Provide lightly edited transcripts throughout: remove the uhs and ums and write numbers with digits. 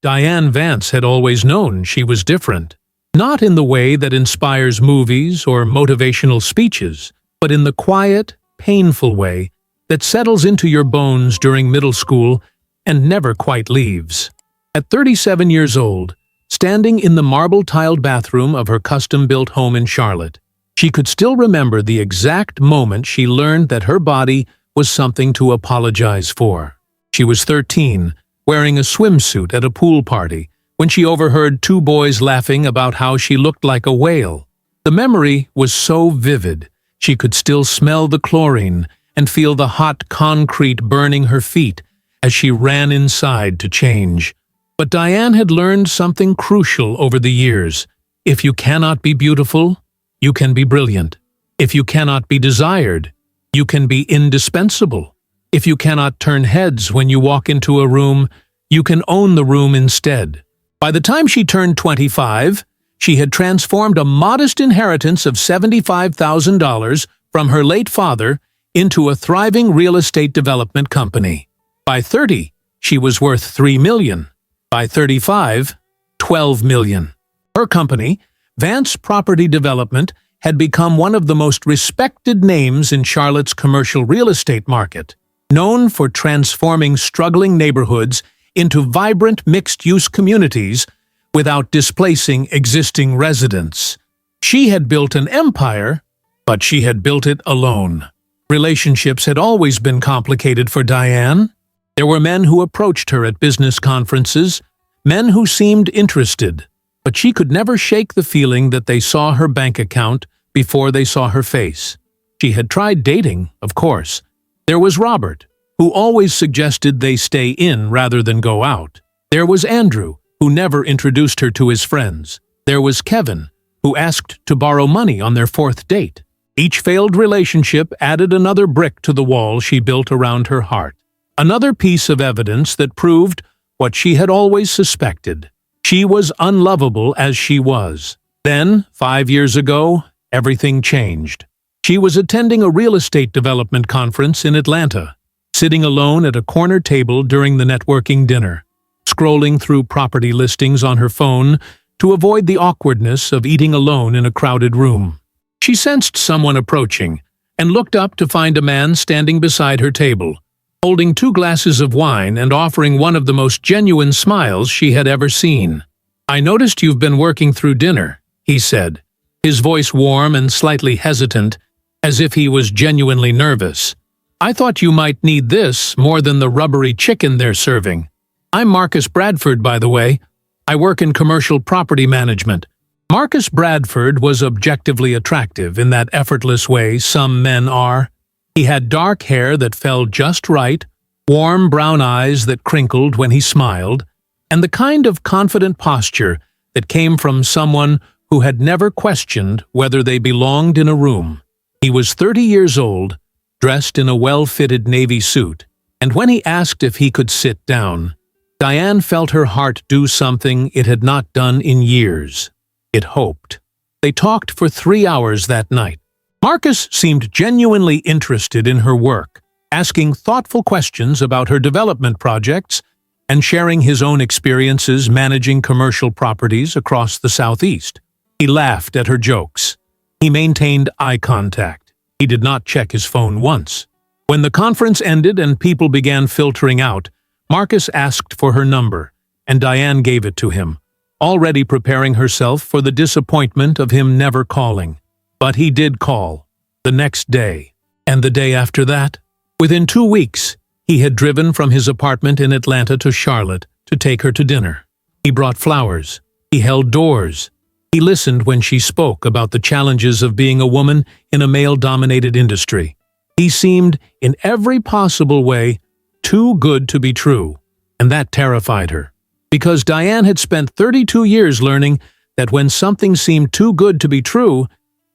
Diane Vance had always known she was different. Not in the way that inspires movies or motivational speeches, but in the quiet, painful way that settles into your bones during middle school and never quite leaves. At 37 years old, standing in the marble-tiled bathroom of her custom-built home in Charlotte, she could still remember the exact moment she learned that her body was something to apologize for. She was 13, wearing a swimsuit at a pool party, when she overheard two boys laughing about how she looked like a whale. The memory was so vivid, she could still smell the chlorine and feel the hot concrete burning her feet as she ran inside to change. But Diane had learned something crucial over the years. If you cannot be beautiful, you can be brilliant. If you cannot be desired, you can be indispensable. If you cannot turn heads when you walk into a room, you can own the room instead. By the time she turned 25, she had transformed a modest inheritance of $75,000 from her late father into a thriving real estate development company. By 30, she was worth $3 million. By 35, $12 million. Her company, Vance Property Development, had become one of the most respected names in Charlotte's commercial real estate market, known for transforming struggling neighborhoods into vibrant mixed-use communities without displacing existing residents. She had built an empire, but she had built it alone. Relationships had always been complicated for Diane. There were men who approached her at business conferences, men who seemed interested, but she could never shake the feeling that they saw her bank account before they saw her face. She had tried dating, of course. There was Robert, who always suggested they stay in rather than go out. There was Andrew, who never introduced her to his friends. There was Kevin, who asked to borrow money on their fourth date. Each failed relationship added another brick to the wall she built around her heart. Another piece of evidence that proved what she had always suspected. She was unlovable as she was. Then, 5 years ago, everything changed. She was attending a real estate development conference in Atlanta, sitting alone at a corner table during the networking dinner, scrolling through property listings on her phone to avoid the awkwardness of eating alone in a crowded room. She sensed someone approaching and looked up to find a man standing beside her table, holding 2 glasses of wine and offering one of the most genuine smiles she had ever seen. "I noticed you've been working through dinner," he said, his voice warm and slightly hesitant, as if he was genuinely nervous. "I thought you might need this more than the rubbery chicken they're serving. I'm Marcus Bradford, by the way. I work in commercial property management." Marcus Bradford was objectively attractive in that effortless way some men are. He had dark hair that fell just right, warm brown eyes that crinkled when he smiled, and the kind of confident posture that came from someone who had never questioned whether they belonged in a room. He was 30 years old, dressed in a well-fitted navy suit, and when he asked if he could sit down, Diane felt her heart do something it had not done in years. It hoped. They talked for 3 hours that night. Marcus seemed genuinely interested in her work, asking thoughtful questions about her development projects and sharing his own experiences managing commercial properties across the Southeast. He laughed at her jokes. He maintained eye contact. He did not check his phone once. When the conference ended and people began filtering out, Marcus asked for her number, and Diane gave it to him, already preparing herself for the disappointment of him never calling. But he did call, the next day, and the day after that. Within 2 weeks, he had driven from his apartment in Atlanta to Charlotte to take her to dinner. He brought flowers. He held doors. He listened when she spoke about the challenges of being a woman in a male-dominated industry. He seemed, in every possible way, too good to be true, and that terrified her. Because Diane had spent 32 years learning that when something seemed too good to be true,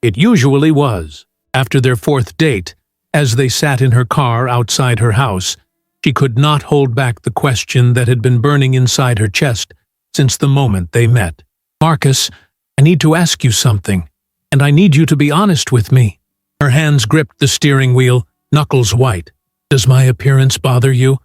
it usually was. After their fourth date, as they sat in her car outside her house, she could not hold back the question that had been burning inside her chest since the moment they met. "Marcus, I need to ask you something, and I need you to be honest with me." Her hands gripped the steering wheel, knuckles white. "Does my appearance bother you?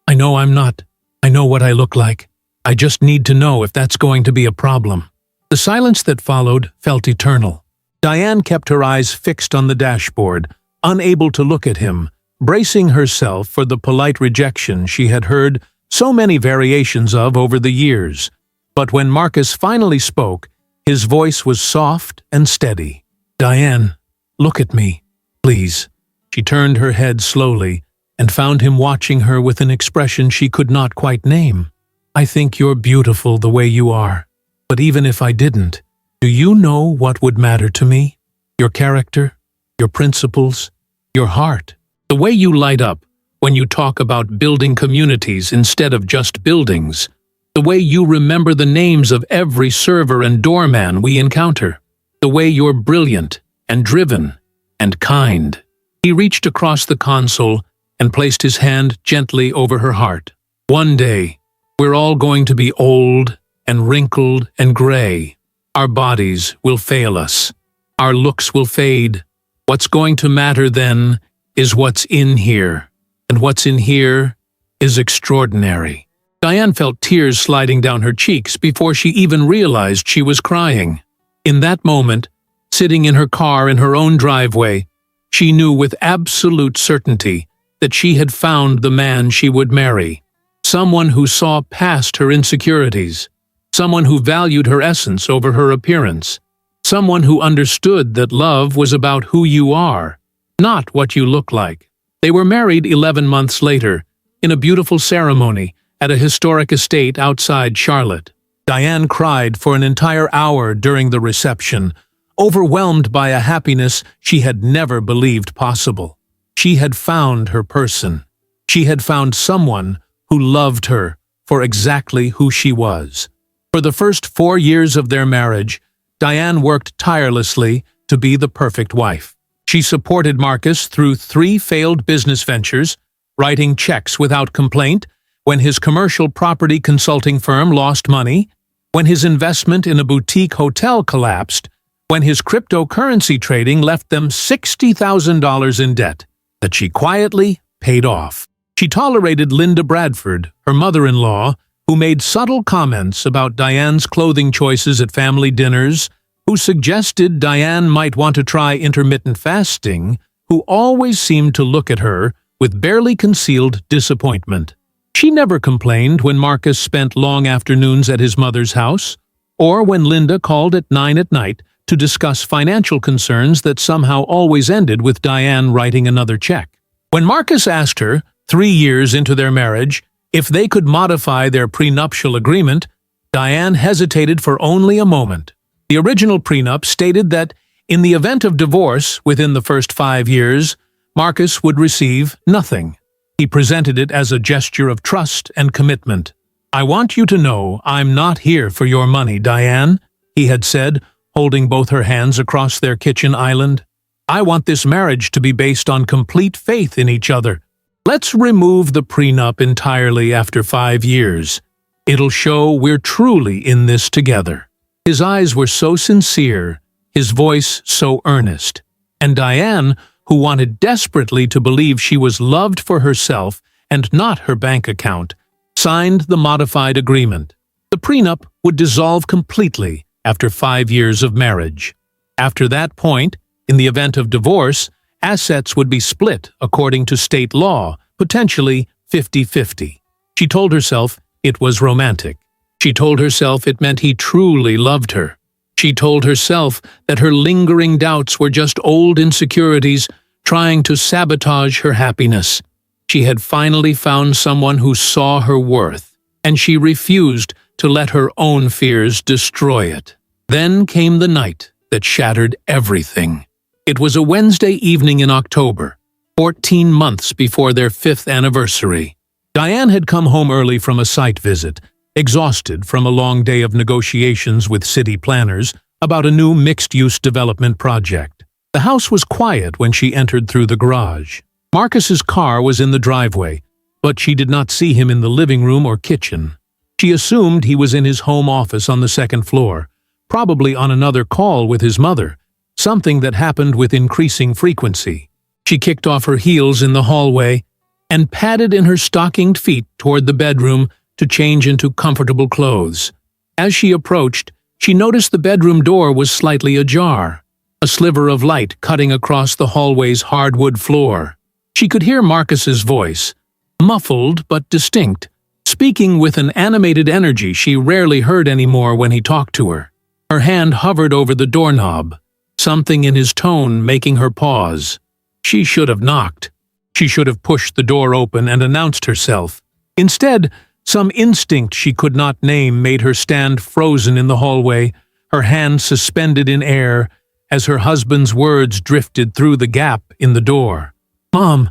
I know I'm not. I know what I look like. I just need to know if that's going to be a problem." The silence that followed felt eternal. Diane kept her eyes fixed on the dashboard, unable to look at him, bracing herself for the polite rejection she had heard so many variations of over the years. But when Marcus finally spoke, his voice was soft and steady. "Diane, look at me, please." She turned her head slowly and found him watching her with an expression she could not quite name. "I think you're beautiful the way you are. But even if I didn't, do you know what would matter to me? Your character, your principles, your heart. The way you light up when you talk about building communities instead of just buildings. The way you remember the names of every server and doorman we encounter. The way you're brilliant and driven and kind." He reached across the console and placed his hand gently over her heart. "One day, we're all going to be old and wrinkled and gray. Our bodies will fail us. Our looks will fade. What's going to matter then is what's in here. And what's in here is extraordinary." Diane felt tears sliding down her cheeks before she even realized she was crying. In that moment, sitting in her car in her own driveway, she knew with absolute certainty that she had found the man she would marry. Someone who saw past her insecurities. Someone who valued her essence over her appearance. Someone who understood that love was about who you are, not what you look like. They were married 11 months later, in a beautiful ceremony at a historic estate outside Charlotte. Diane cried for an entire hour during the reception, overwhelmed by a happiness she had never believed possible. She had found her person. She had found someone who loved her for exactly who she was. For the first 4 years of their marriage, Diane worked tirelessly to be the perfect wife. She supported Marcus through 3 failed business ventures, writing checks without complaint when his commercial property consulting firm lost money, when his investment in a boutique hotel collapsed, when his cryptocurrency trading left them $60,000 in debt that she quietly paid off. She tolerated Linda Bradford, her mother-in-law, who made subtle comments about Diane's clothing choices at family dinners, who suggested Diane might want to try intermittent fasting, who always seemed to look at her with barely concealed disappointment. She never complained when Marcus spent long afternoons at his mother's house, or when Linda called at 9 at night to discuss financial concerns that somehow always ended with Diane writing another check. When Marcus asked her, 3 years into their marriage, if they could modify their prenuptial agreement, Diane hesitated for only a moment. The original prenup stated that, in the event of divorce within the first 5 years, Marcus would receive nothing. He presented it as a gesture of trust and commitment. "I want you to know I'm not here for your money, Diane," he had said, holding both her hands across their kitchen island. "I want this marriage to be based on complete faith in each other. Let's remove the prenup entirely after 5 years. It'll show we're truly in this together." His eyes were so sincere, his voice so earnest. And Diane, who wanted desperately to believe she was loved for herself and not her bank account, signed the modified agreement. The prenup would dissolve completely after 5 years of marriage. After that point, in the event of divorce, assets would be split according to state law, potentially 50-50. She told herself it was romantic. She told herself it meant he truly loved her. She told herself that her lingering doubts were just old insecurities trying to sabotage her happiness. She had finally found someone who saw her worth, and she refused to let her own fears destroy it. Then came the night that shattered everything. It was a Wednesday evening in October, 14 months before their 5th anniversary. Diane had come home early from a site visit, exhausted from a long day of negotiations with city planners about a new mixed-use development project. The house was quiet when she entered through the garage. Marcus's car was in the driveway, but she did not see him in the living room or kitchen. She assumed he was in his home office on the 2nd floor, probably on another call with his mother, something that happened with increasing frequency. She kicked off her heels in the hallway and padded in her stockinged feet toward the bedroom to change into comfortable clothes. As she approached, she noticed the bedroom door was slightly ajar, a sliver of light cutting across the hallway's hardwood floor. She could hear Marcus's voice, muffled but distinct, speaking with an animated energy she rarely heard anymore when he talked to her. Her hand hovered over the doorknob, something in his tone making her pause. She should have knocked. She should have pushed the door open and announced herself. Instead, some instinct she could not name made her stand frozen in the hallway, her hand suspended in air as her husband's words drifted through the gap in the door. "Mom,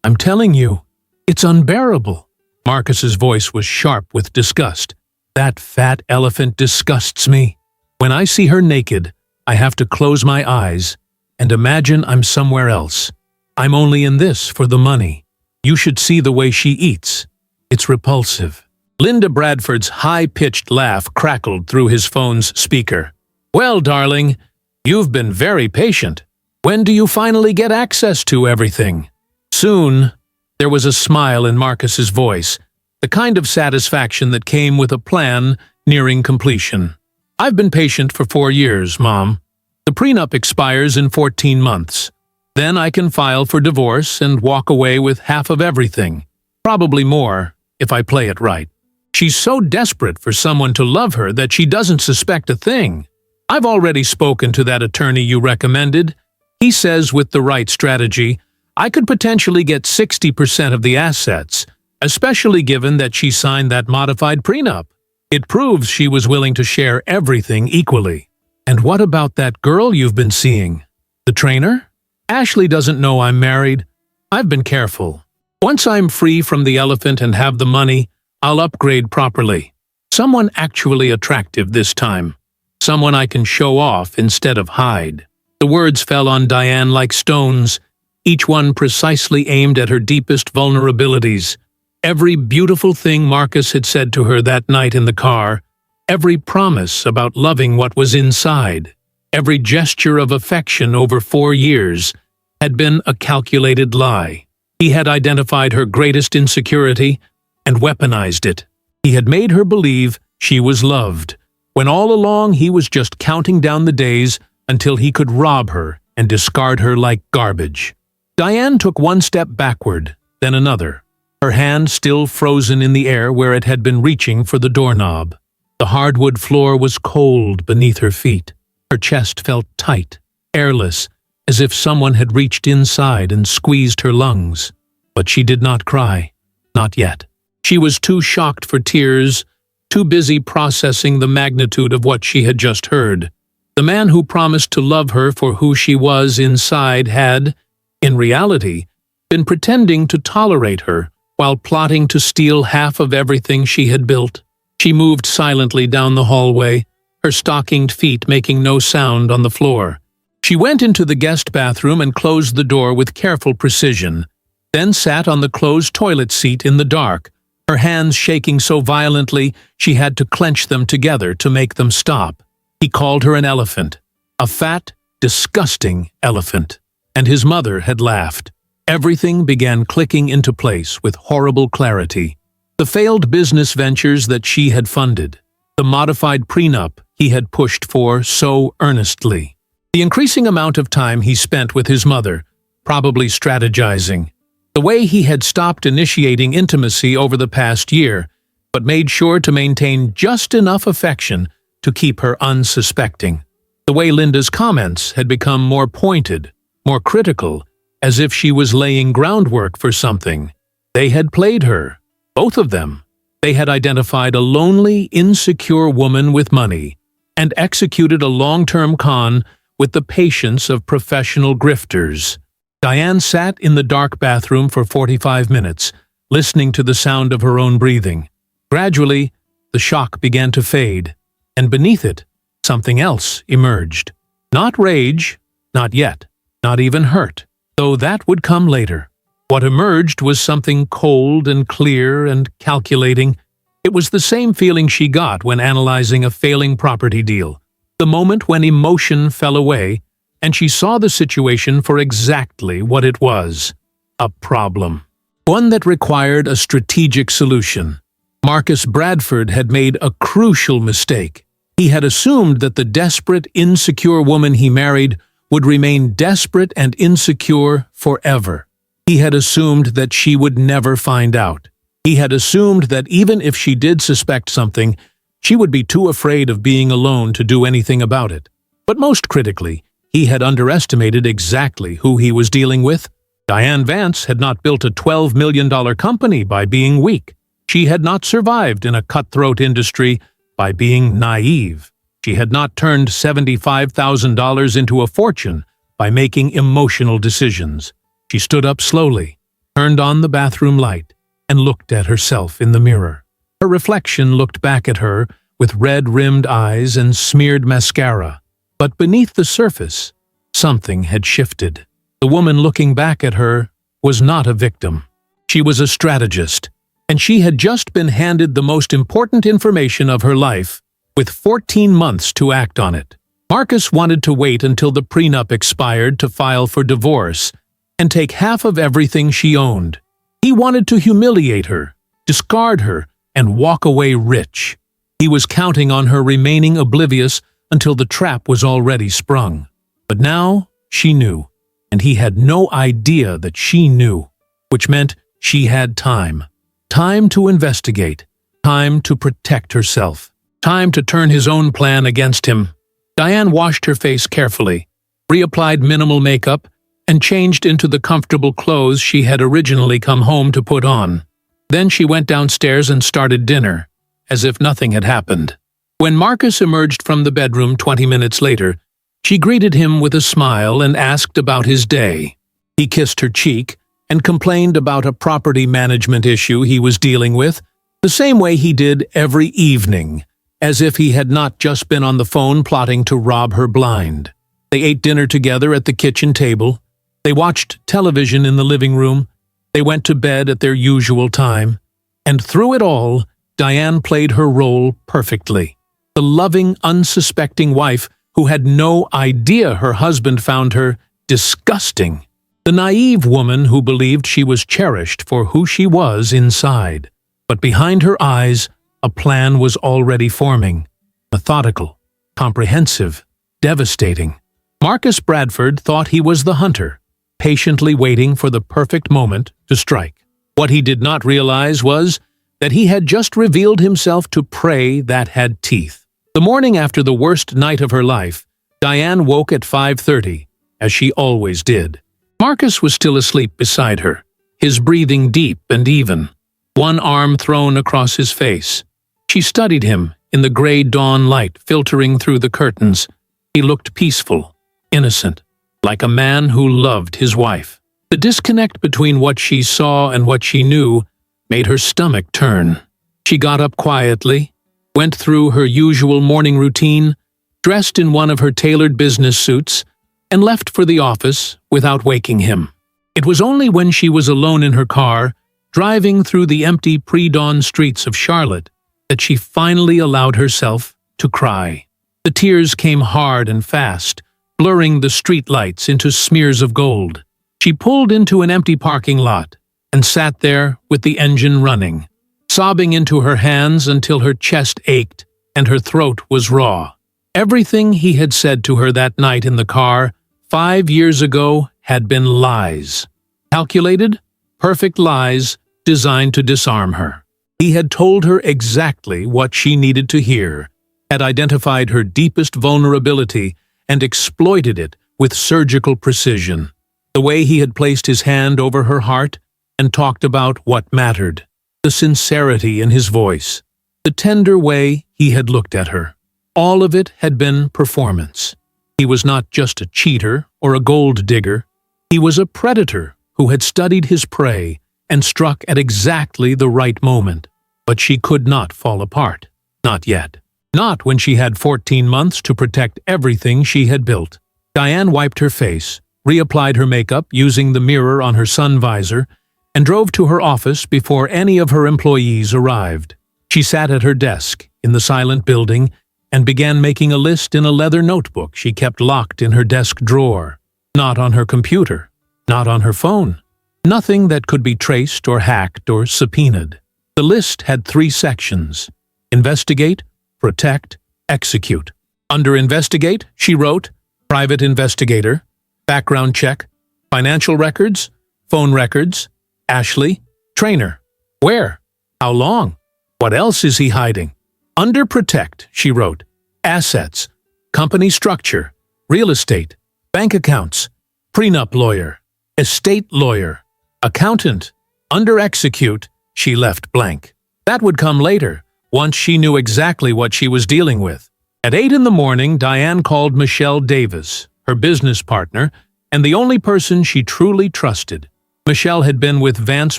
I'm telling you, it's unbearable." Marcus's voice was sharp with disgust. "That fat elephant disgusts me. When I see her naked, I have to close my eyes and imagine I'm somewhere else. I'm only in this for the money. You should see the way she eats. It's repulsive." Linda Bradford's high-pitched laugh crackled through his phone's speaker. "Well, darling, you've been very patient. When do you finally get access to everything?" "Soon." There was a smile in Marcus's voice, the kind of satisfaction that came with a plan nearing completion. "I've been patient for 4 years, Mom. The prenup expires in 14 months. Then I can file for divorce and walk away with half of everything. Probably more, if I play it right. She's so desperate for someone to love her that she doesn't suspect a thing. I've already spoken to that attorney you recommended. He says with the right strategy, I could potentially get 60% of the assets, especially given that she signed that modified prenup. It proves she was willing to share everything equally." "And what about that girl you've been seeing? The trainer? Ashley doesn't know I'm married. I've been careful. Once I'm free from the elephant and have the money, I'll upgrade properly. Someone actually attractive this time. Someone I can show off instead of hide." The words fell on Diane like stones, each one precisely aimed at her deepest vulnerabilities. Every beautiful thing Marcus had said to her that night in the car, every promise about loving what was inside, every gesture of affection over 4 years, had been a calculated lie. He had identified her greatest insecurity and weaponized it. He had made her believe she was loved, when all along he was just counting down the days until he could rob her and discard her like garbage. Diane took one step backward, then another, her hand still frozen in the air where it had been reaching for the doorknob. The hardwood floor was cold beneath her feet. Her chest felt tight, airless, as if someone had reached inside and squeezed her lungs. But she did not cry, not yet. She was too shocked for tears, too busy processing the magnitude of what she had just heard. The man who promised to love her for who she was inside had, in reality, been pretending to tolerate her while plotting to steal half of everything she had built. She moved silently down the hallway, her stockinged feet making no sound on the floor. She went into the guest bathroom and closed the door with careful precision, then sat on the closed toilet seat in the dark, her hands shaking so violently she had to clench them together to make them stop. He called her an elephant, a fat, disgusting elephant, and his mother had laughed. Everything began clicking into place with horrible clarity. The failed business ventures that she had funded, the modified prenup he had pushed for so earnestly, the increasing amount of time he spent with his mother, probably strategizing, the way he had stopped initiating intimacy over the past year, but made sure to maintain just enough affection to keep her unsuspecting. The way Linda's comments had become more pointed, more critical, as if she was laying groundwork for something. They had played her, both of them. They had identified a lonely, insecure woman with money and executed a long-term con with the patience of professional grifters. Diane sat in the dark bathroom for 45 minutes, listening to the sound of her own breathing. Gradually, the shock began to fade, and beneath it, something else emerged. Not rage, not yet, not even hurt, though that would come later. What emerged was something cold and clear and calculating. It was the same feeling she got when analyzing a failing property deal, the moment when emotion fell away and she saw the situation for exactly what it was, a problem. One that required a strategic solution. Marcus Bradford had made a crucial mistake. He had assumed that the desperate, insecure woman he married would remain desperate and insecure forever. He had assumed that she would never find out. He had assumed that even if she did suspect something, she would be too afraid of being alone to do anything about it. But most critically, he had underestimated exactly who he was dealing with. Diane Vance had not built a $12 million company by being weak. She had not survived in a cutthroat industry by being naive. She had not turned $75,000 into a fortune by making emotional decisions. She stood up slowly, turned on the bathroom light, and looked at herself in the mirror. Her reflection looked back at her with red-rimmed eyes and smeared mascara. But beneath the surface, something had shifted. The woman looking back at her was not a victim. She was a strategist, and she had just been handed the most important information of her life, with 14 months to act on it. Marcus wanted to wait until the prenup expired to file for divorce and take half of everything she owned. He wanted to humiliate her, discard her, and walk away rich. He was counting on her remaining oblivious until the trap was already sprung. But now she knew, and he had no idea that she knew, which meant she had time. Time to investigate, time to protect herself, time to turn his own plan against him. Diane washed her face carefully, reapplied minimal makeup, and changed into the comfortable clothes she had originally come home to put on. Then she went downstairs and started dinner, as if nothing had happened. When Marcus emerged from the bedroom 20 minutes later, she greeted him with a smile and asked about his day. He kissed her cheek and complained about a property management issue he was dealing with, the same way he did every evening, as if he had not just been on the phone plotting to rob her blind. They ate dinner together at the kitchen table. They watched television in the living room. They went to bed at their usual time. And through it all, Diane played her role perfectly. The loving, unsuspecting wife who had no idea her husband found her disgusting. The naive woman who believed she was cherished for who she was inside. But behind her eyes, a plan was already forming. Methodical, comprehensive, devastating. Marcus Bradford thought he was the hunter, patiently waiting for the perfect moment to strike. What he did not realize was that he had just revealed himself to prey that had teeth. The morning after the worst night of her life, Diane woke at 5:30, as she always did. Marcus was still asleep beside her, his breathing deep and even, one arm thrown across his face. She studied him in the gray dawn light filtering through the curtains. He looked peaceful, innocent, like a man who loved his wife. The disconnect between what she saw and what she knew made her stomach turn. She got up quietly, went through her usual morning routine, dressed in one of her tailored business suits, and left for the office without waking him. It was only when she was alone in her car, driving through the empty pre-dawn streets of Charlotte, that she finally allowed herself to cry. The tears came hard and fast, blurring the streetlights into smears of gold. She pulled into an empty parking lot and sat there with the engine running, sobbing into her hands until her chest ached and her throat was raw. Everything he had said to her that night in the car 5 years ago had been lies. Calculated, perfect lies designed to disarm her. He had told her exactly what she needed to hear, had identified her deepest vulnerability and exploited it with surgical precision. The way he had placed his hand over her heart and talked about what mattered, the sincerity in his voice, the tender way he had looked at her. All of it had been performance. He was not just a cheater or a gold digger. He was a predator who had studied his prey and struck at exactly the right moment. But she could not fall apart. Not yet. Not when she had 14 months to protect everything she had built. Diane wiped her face, reapplied her makeup using the mirror on her sun visor, and drove to her office before any of her employees arrived. She sat at her desk in the silent building and began making a list in a leather notebook she kept locked in her desk drawer. Not on her computer, not on her phone. Nothing that could be traced or hacked or subpoenaed. The list had 3 sections: investigate, protect, execute. Under investigate, she wrote, private investigator, background check, financial records, phone records, Ashley, trainer. Where? How long? What else is he hiding? Under protect, she wrote, assets, company structure, real estate, bank accounts, prenup lawyer, estate lawyer, accountant. Under execute, she left blank. That would come later, once she knew exactly what she was dealing with. At 8 in the morning, Diane called Michelle Davis, her business partner, and the only person she truly trusted. Michelle had been with Vance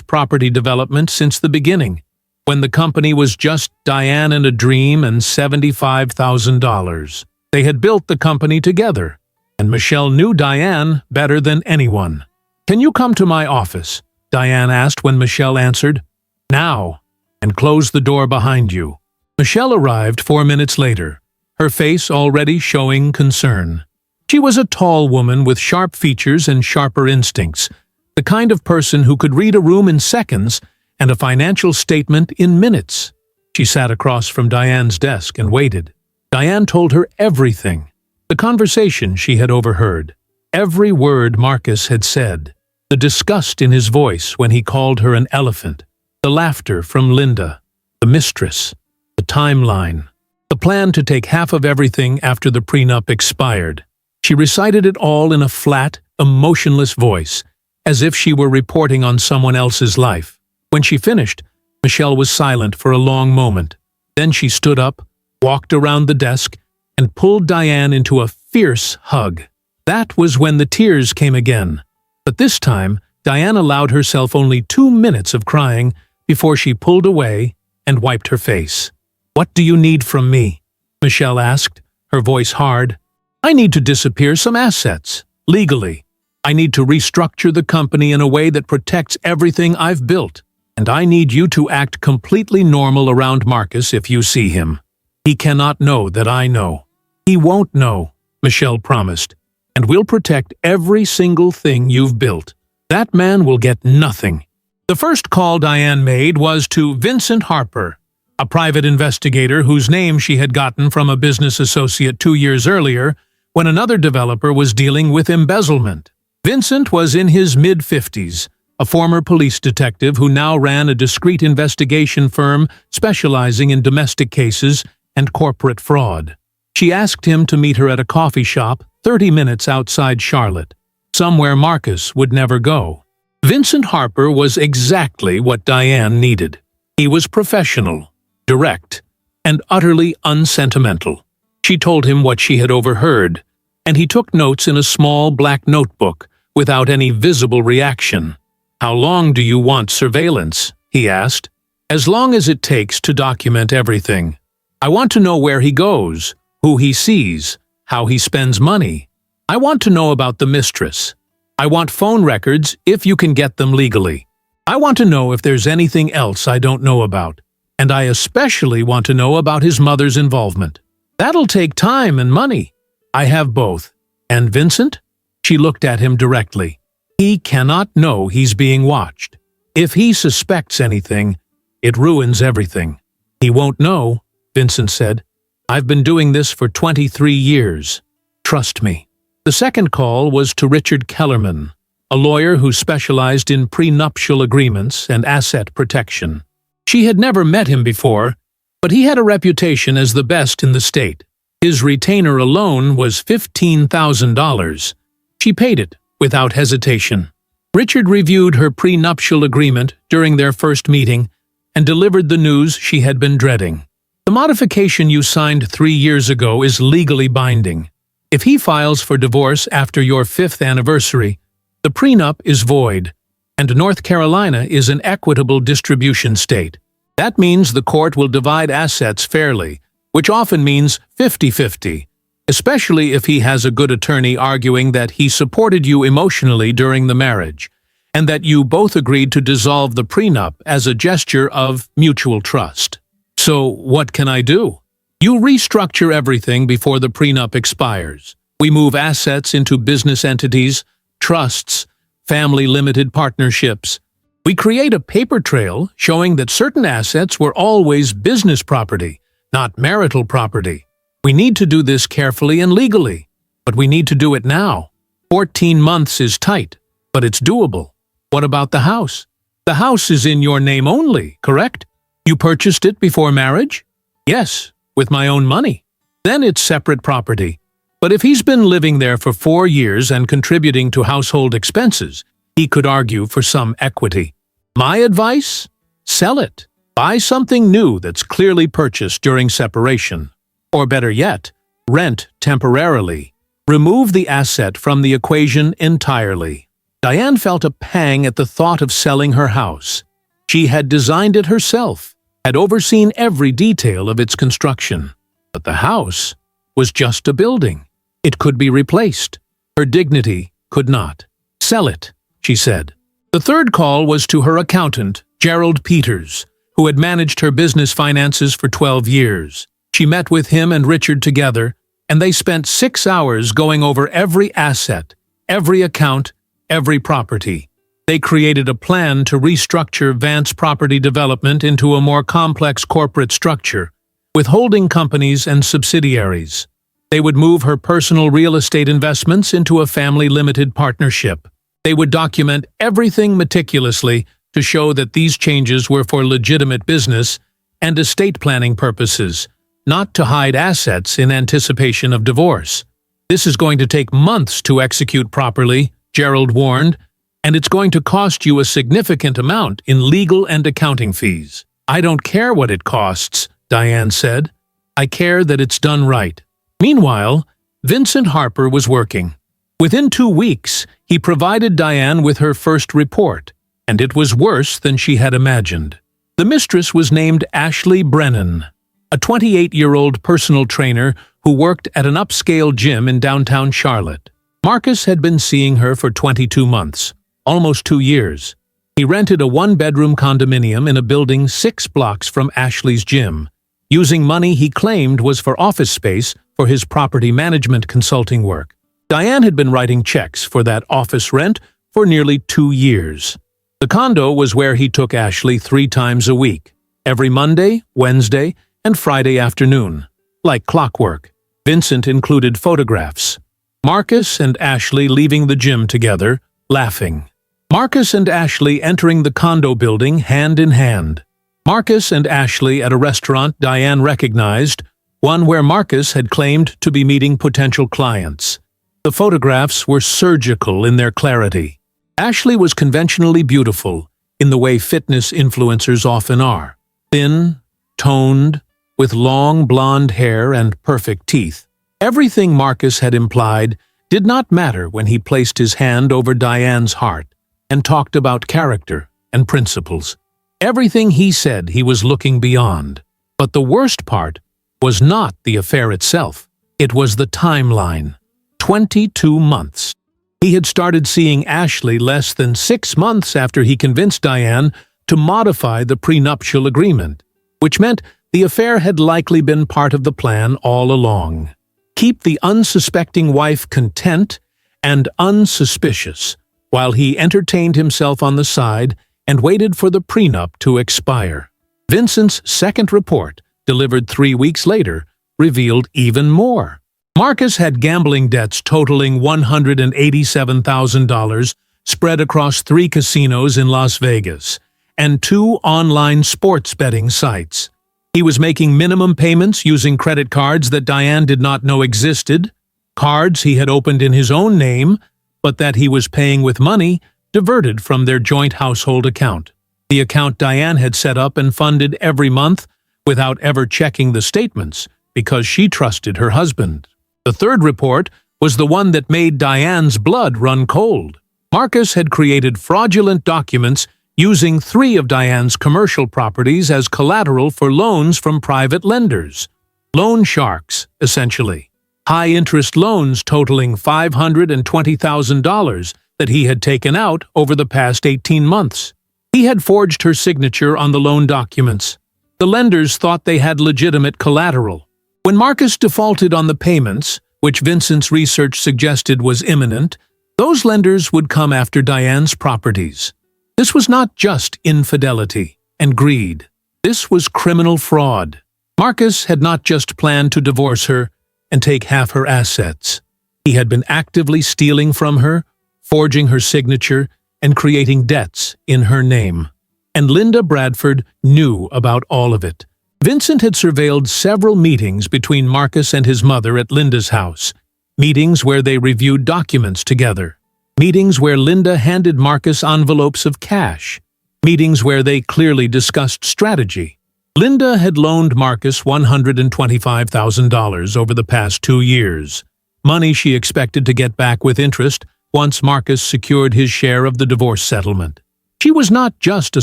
Property Development since the beginning, when the company was just Diane and a dream and $75,000. They had built the company together, and Michelle knew Diane better than anyone. "Can you come to my office?" Diane asked when Michelle answered. "Now, and close the door behind you." Michelle arrived 4 minutes later, her face already showing concern. She was a tall woman with sharp features and sharper instincts, the kind of person who could read a room in seconds and a financial statement in minutes. She sat across from Diane's desk and waited. Diane told her everything, the conversation she had overheard, every word Marcus had said, the disgust in his voice when he called her an elephant, the laughter from Linda, the mistress, the timeline, the plan to take half of everything after the prenup expired. She recited it all in a flat, emotionless voice, as if she were reporting on someone else's life. When she finished, Michelle was silent for a long moment. Then she stood up, walked around the desk, and pulled Diane into a fierce hug. That was when the tears came again. But this time, Diane allowed herself only 2 minutes of crying before she pulled away and wiped her face. "What do you need from me?" Michelle asked, her voice hard. "I need to disappear some assets, legally. I need to restructure the company in a way that protects everything I've built. And I need you to act completely normal around Marcus if you see him. He cannot know that I know. He won't know," Michelle promised. "And we'll protect every single thing you've built. That man will get nothing." The first call Diane made was to Vincent Harper, a private investigator whose name she had gotten from a business associate 2 years earlier when another developer was dealing with embezzlement. Vincent was in his mid-50s, a former police detective who now ran a discreet investigation firm specializing in domestic cases and corporate fraud. She asked him to meet her at a coffee shop 30 minutes outside Charlotte, somewhere Marcus would never go. Vincent Harper was exactly what Diane needed. He was professional, direct, and utterly unsentimental. She told him what she had overheard, and he took notes in a small black notebook without any visible reaction. "How long do you want surveillance?" he asked. "As long as it takes to document everything. I want to know where he goes, who he sees, how he spends money. I want to know about the mistress. I want phone records if you can get them legally. I want to know if there's anything else I don't know about. And I especially want to know about his mother's involvement. That'll take time and money. I have both. And Vincent?" She looked at him directly. "He cannot know he's being watched. If he suspects anything, it ruins everything." "He won't know," Vincent said. "I've been doing this for 23 years. Trust me." The second call was to Richard Kellerman, a lawyer who specialized in prenuptial agreements and asset protection. She had never met him before, but he had a reputation as the best in the state. His retainer alone was $15,000. She paid it without hesitation. Richard reviewed her prenuptial agreement during their first meeting and delivered the news she had been dreading. "The modification you signed 3 years ago is legally binding. If he files for divorce after your 5th anniversary, the prenup is void, and North Carolina is an equitable distribution state. That means the court will divide assets fairly, which often means 50-50. Especially if he has a good attorney arguing that he supported you emotionally during the marriage, and that you both agreed to dissolve the prenup as a gesture of mutual trust. So what can I do? You restructure everything before the prenup expires. We move assets into business entities, trusts, family limited partnerships. We create a paper trail showing that certain assets were always business property, not marital property. We need to do this carefully and legally, but we need to do it now. 14 months is tight, but it's doable. What about the house? The house is in your name only, correct? You purchased it before marriage? Yes, with my own money. Then it's separate property. But if he's been living there for 4 years and contributing to household expenses, he could argue for some equity. My advice? Sell it. Buy something new that's clearly purchased during separation. Or better yet, rent temporarily. Remove the asset from the equation entirely. Diane felt a pang at the thought of selling her house. She had designed it herself, had overseen every detail of its construction. But the house was just a building. It could be replaced. Her dignity could not. Sell it, she said. The third call was to her accountant, Gerald Peters, who had managed her business finances for 12 years. She met with him and Richard together, and they spent 6 hours going over every asset, every account, every property. They created a plan to restructure Vance Property Development into a more complex corporate structure, with holding companies and subsidiaries. They would move her personal real estate investments into a family limited partnership. They would document everything meticulously to show that these changes were for legitimate business and estate planning purposes, not to hide assets in anticipation of divorce. This is going to take months to execute properly, Gerald warned, and it's going to cost you a significant amount in legal and accounting fees. I don't care what it costs, Diane said. I care that it's done right. Meanwhile, Vincent Harper was working. Within 2 weeks, he provided Diane with her first report, and it was worse than she had imagined. The mistress was named Ashley Brennan, a 28-year-old personal trainer who worked at an upscale gym in downtown Charlotte. Marcus had been seeing her for 22 months, almost 2 years. He rented a 1-bedroom condominium in a building 6 blocks from Ashley's gym, using money he claimed was for office space for his property management consulting work. Diane had been writing checks for that office rent for nearly 2 years. The condo was where he took Ashley 3 times a week, every Monday, Wednesday, and Friday afternoon, like clockwork. Vincent included photographs. Marcus and Ashley leaving the gym together, laughing. Marcus and Ashley entering the condo building hand in hand. Marcus and Ashley at a restaurant Diane recognized, one where Marcus had claimed to be meeting potential clients. The photographs were surgical in their clarity. Ashley was conventionally beautiful, in the way fitness influencers often are. Thin, toned, with long blonde hair and perfect teeth. Everything Marcus had implied did not matter when he placed his hand over Diane's heart and talked about character and principles. Everything he said he was looking beyond. But the worst part was not the affair itself. It was the timeline. 22 months. He had started seeing Ashley less than 6 months after he convinced Diane to modify the prenuptial agreement, which meant the affair had likely been part of the plan all along. Keep the unsuspecting wife content and unsuspicious, while he entertained himself on the side and waited for the prenup to expire. Vincent's second report, delivered 3 weeks later, revealed even more. Marcus had gambling debts totaling $187,000 spread across 3 casinos in Las Vegas and 2 online sports betting sites. He was making minimum payments using credit cards that Diane did not know existed, cards he had opened in his own name, but that he was paying with money diverted from their joint household account, the account Diane had set up and funded every month without ever checking the statements because she trusted her husband. The third report was the one that made Diane's blood run cold. Marcus had created fraudulent documents using 3 of Diane's commercial properties as collateral for loans from private lenders. Loan sharks, essentially. High-interest loans totaling $520,000 that he had taken out over the past 18 months. He had forged her signature on the loan documents. The lenders thought they had legitimate collateral. When Marcus defaulted on the payments, which Vincent's research suggested was imminent, those lenders would come after Diane's properties. This was not just infidelity and greed. This was criminal fraud. Marcus had not just planned to divorce her and take half her assets. He had been actively stealing from her, forging her signature, and creating debts in her name. And Linda Bradford knew about all of it. Vincent had surveilled several meetings between Marcus and his mother at Linda's house, meetings where they reviewed documents together, meetings where Linda handed Marcus envelopes of cash, meetings where they clearly discussed strategy. Linda had loaned Marcus $125,000 over the past 2 years, money she expected to get back with interest once Marcus secured his share of the divorce settlement. She was not just a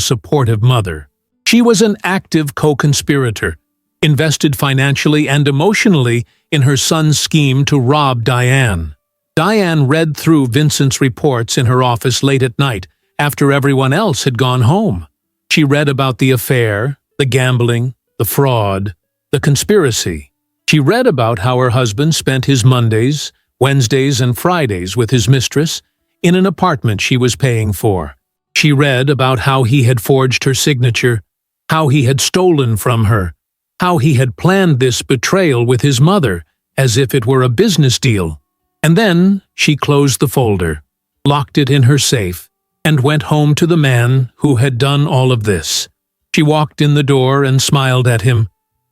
supportive mother. She was an active co-conspirator, invested financially and emotionally in her son's scheme to rob Diane. Diane read through Vincent's reports in her office late at night after everyone else had gone home. She read about the affair, the gambling, the fraud, the conspiracy. She read about how her husband spent his Mondays, Wednesdays, and Fridays with his mistress in an apartment she was paying for. She read about how he had forged her signature, how he had stolen from her, how he had planned this betrayal with his mother as if it were a business deal. And then she closed the folder, locked it in her safe, and went home to the man who had done all of this. She walked in the door and smiled at him.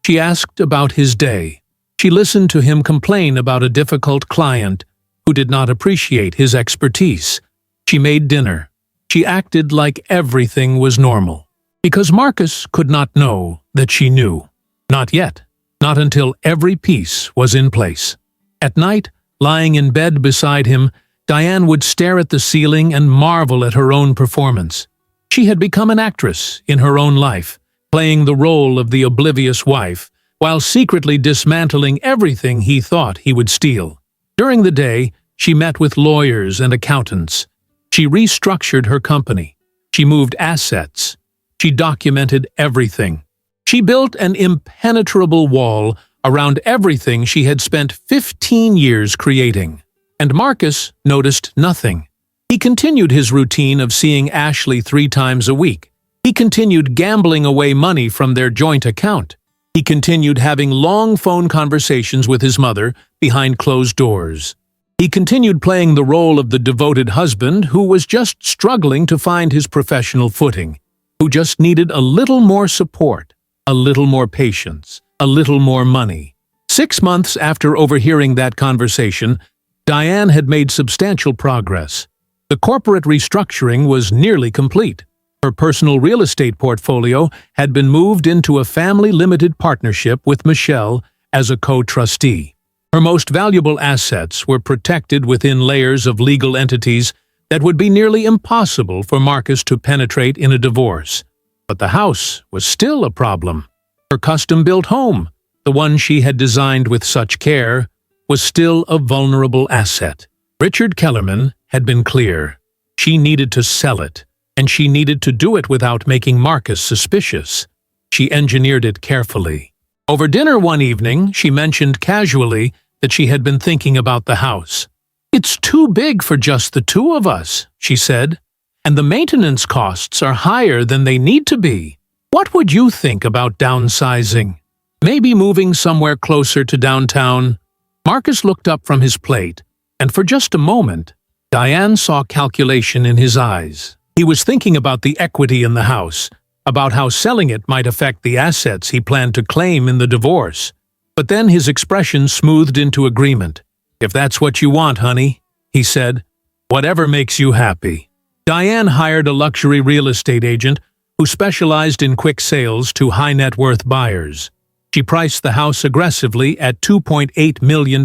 She asked about his day. She listened to him complain about a difficult client who did not appreciate his expertise. She made dinner. She acted like everything was normal. Because Marcus could not know that she knew. Not yet. Not until every piece was in place. At night, lying in bed beside him, Diane would stare at the ceiling and marvel at her own performance. She had become an actress in her own life, playing the role of the oblivious wife, while secretly dismantling everything he thought he would steal. During the day, she met with lawyers and accountants. She restructured her company. She moved assets. She documented everything. She built an impenetrable wall around everything she had spent 15 years creating. And Marcus noticed nothing. He continued his routine of seeing Ashley 3 times a week. He continued gambling away money from their joint account. He continued having long phone conversations with his mother behind closed doors. He continued playing the role of the devoted husband who was just struggling to find his professional footing, who just needed a little more support, a little more patience, a little more money. 6 months after overhearing that conversation, Diane had made substantial progress. The corporate restructuring was nearly complete. Her personal real estate portfolio had been moved into a family-limited partnership with Michelle as a co-trustee. Her most valuable assets were protected within layers of legal entities that would be nearly impossible for Marcus to penetrate in a divorce. But the house was still a problem. Her custom-built home, the one she had designed with such care, was still a vulnerable asset. Richard Kellerman had been clear. She needed to sell it, and she needed to do it without making Marcus suspicious. She engineered it carefully. Over dinner one evening, she mentioned casually that she had been thinking about the house. "It's too big for just the 2 of us," she said, "and the maintenance costs are higher than they need to be. What would you think about downsizing? Maybe moving somewhere closer to downtown?" Marcus looked up from his plate, and for just a moment, Diane saw calculation in his eyes. He was thinking about the equity in the house, about how selling it might affect the assets he planned to claim in the divorce. But then his expression smoothed into agreement. "If that's what you want, honey," he said, "whatever makes you happy." Diane hired a luxury real estate agent who specialized in quick sales to high-net-worth buyers. She priced the house aggressively at $2.8 million,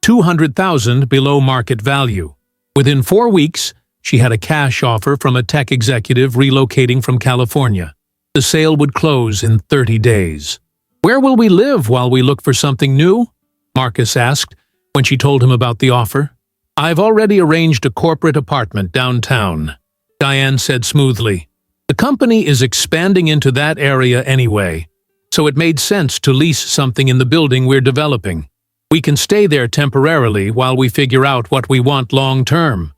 $200,000 below market value. Within 4 weeks, she had a cash offer from a tech executive relocating from California. The sale would close in 30 days. "Where will we live while we look for something new?" Marcus asked when she told him about the offer. "I've already arranged a corporate apartment downtown," Diane said smoothly. "The company is expanding into that area anyway, so it made sense to lease something in the building we're developing. We can stay there temporarily while we figure out what we want long-term."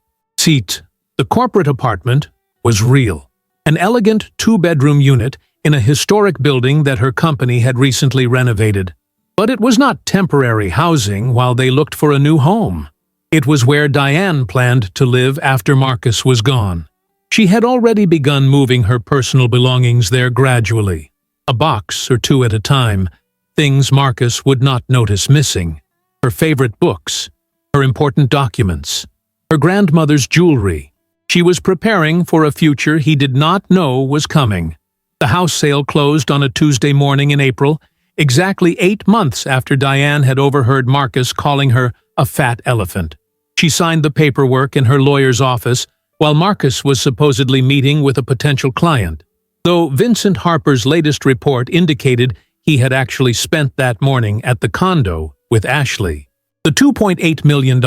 The corporate apartment was real. An elegant two-bedroom unit in a historic building that her company had recently renovated. But it was not temporary housing while they looked for a new home. It was where Diane planned to live after Marcus was gone. She had already begun moving her personal belongings there gradually, a box or two at a time, things Marcus would not notice missing. Her favorite books, her important documents, her grandmother's jewelry. She was preparing for a future he did not know was coming. The house sale closed on a Tuesday morning in April, exactly 8 months after Diane had overheard Marcus calling her a fat elephant. She signed the paperwork in her lawyer's office while Marcus was supposedly meeting with a potential client, though Vincent Harper's latest report indicated he had actually spent that morning at the condo with Ashley. The $2.8 million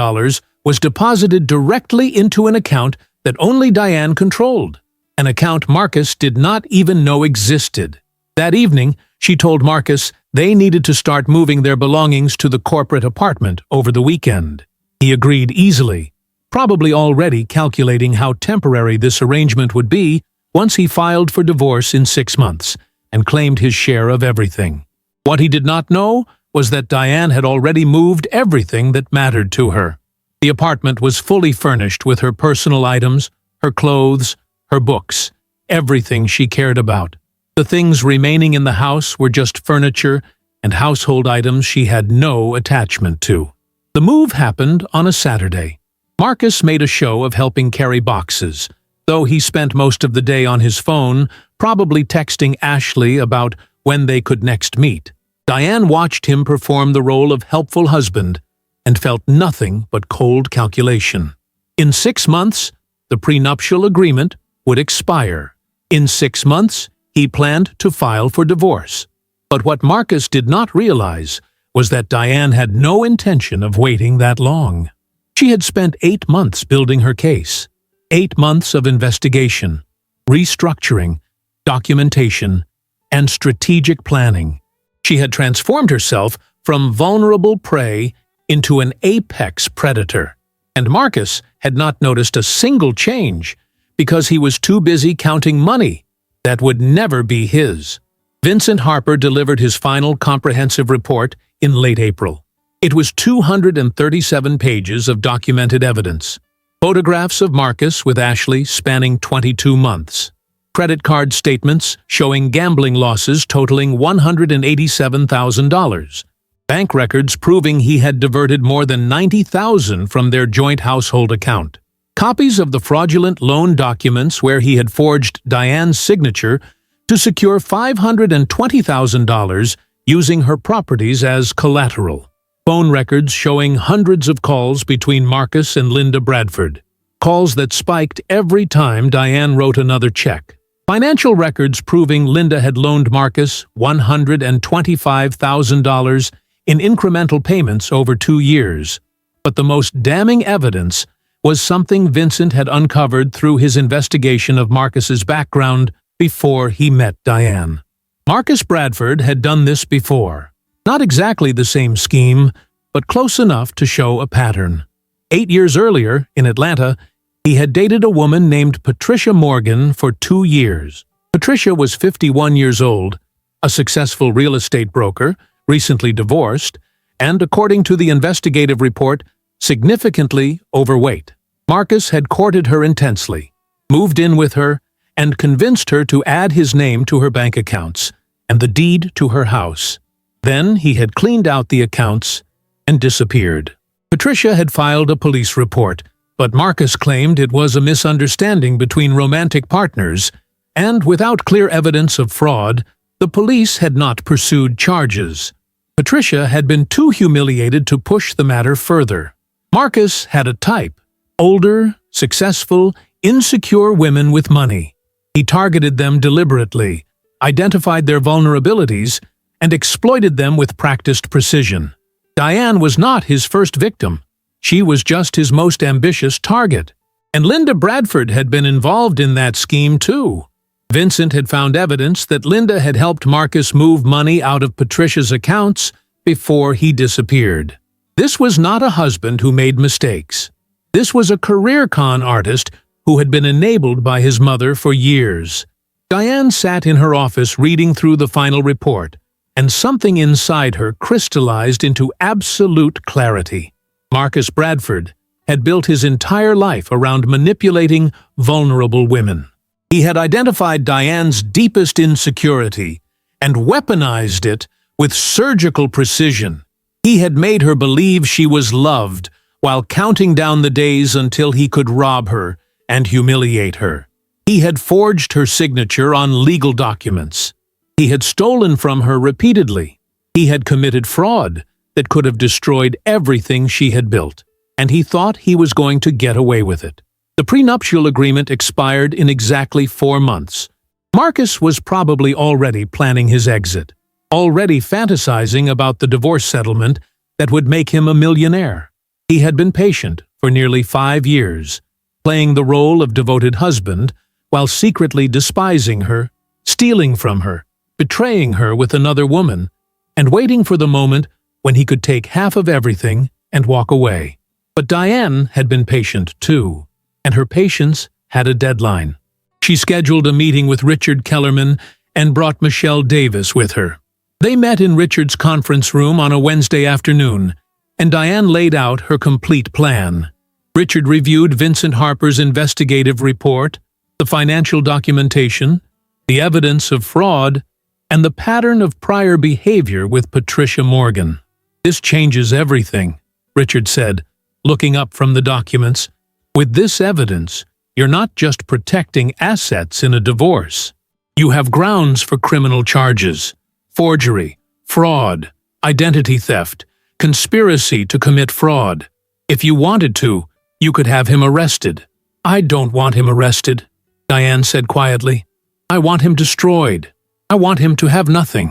was deposited directly into an account that only Diane controlled, an account Marcus did not even know existed. That evening, she told Marcus they needed to start moving their belongings to the corporate apartment over the weekend. He agreed easily, probably already calculating how temporary this arrangement would be once he filed for divorce in 6 months and claimed his share of everything. What he did not know was that Diane had already moved everything that mattered to her. The apartment was fully furnished with her personal items, her clothes, her books, everything she cared about. The things remaining in the house were just furniture and household items she had no attachment to. The move happened on a Saturday. Marcus made a show of helping carry boxes, though he spent most of the day on his phone, probably texting Ashley about when they could next meet. Diane watched him perform the role of helpful husband and felt nothing but cold calculation. In 6 months, the prenuptial agreement would expire. In 6 months, he planned to file for divorce. But what Marcus did not realize was that Diane had no intention of waiting that long. She had spent 8 months building her case, 8 months of investigation, restructuring, documentation, and strategic planning. She had transformed herself from vulnerable prey into an apex predator, and Marcus had not noticed a single change because he was too busy counting money that would never be his. Vincent Harper delivered his final comprehensive report in late April. It was 237 pages of documented evidence, photographs of Marcus with Ashley spanning 22 months, credit card statements showing gambling losses totaling $187,000, bank records proving he had diverted more than $90,000 from their joint household account, copies of the fraudulent loan documents where he had forged Diane's signature to secure $520,000 using her properties as collateral, phone records showing hundreds of calls between Marcus and Linda Bradford, calls that spiked every time Diane wrote another check, financial records proving Linda had loaned Marcus $125,000 in incremental payments over 2 years. But the most damning evidence was something Vincent had uncovered through his investigation of Marcus's background before he met Diane. Marcus Bradford had done this before. Not exactly the same scheme, but close enough to show a pattern. 8 years earlier, in Atlanta, he had dated a woman named Patricia Morgan for 2 years. Patricia was 51 years old, a successful real estate broker, recently divorced, and, according to the investigative report, significantly overweight. Marcus had courted her intensely, moved in with her, and convinced her to add his name to her bank accounts and the deed to her house. Then he had cleaned out the accounts and disappeared. Patricia had filed a police report, but Marcus claimed it was a misunderstanding between romantic partners, and without clear evidence of fraud, the police had not pursued charges. Patricia had been too humiliated to push the matter further. Marcus had a type: older, successful, insecure women with money. He targeted them deliberately, identified their vulnerabilities, and exploited them with practiced precision. Diane was not his first victim. She was just his most ambitious target. And Linda Bradford had been involved in that scheme too. Vincent had found evidence that Linda had helped Marcus move money out of Patricia's accounts before he disappeared. This was not a husband who made mistakes. This was a career con artist who had been enabled by his mother for years. Diane sat in her office reading through the final report, and something inside her crystallized into absolute clarity. Marcus Bradford had built his entire life around manipulating vulnerable women. He had identified Diane's deepest insecurity and weaponized it with surgical precision. He had made her believe she was loved while counting down the days until he could rob her and humiliate her. He had forged her signature on legal documents. He had stolen from her repeatedly. He had committed fraud that could have destroyed everything she had built, and he thought he was going to get away with it. The prenuptial agreement expired in exactly 4 months. Marcus was probably already planning his exit, already fantasizing about the divorce settlement that would make him a millionaire. He had been patient for nearly 5 years, playing the role of devoted husband while secretly despising her, stealing from her, betraying her with another woman, and waiting for the moment when he could take half of everything and walk away. But Diane had been patient too, and her patience had a deadline. She scheduled a meeting with Richard Kellerman and brought Michelle Davis with her. They met in Richard's conference room on a Wednesday afternoon, and Diane laid out her complete plan. Richard reviewed Vincent Harper's investigative report, the financial documentation, the evidence of fraud, and the pattern of prior behavior with Patricia Morgan. "This changes everything," Richard said, looking up from the documents. "With this evidence, you're not just protecting assets in a divorce. You have grounds for criminal charges: forgery, fraud, identity theft, conspiracy to commit fraud. If you wanted to, you could have him arrested." "I don't want him arrested," Diane said quietly. "I want him destroyed. I want him to have nothing.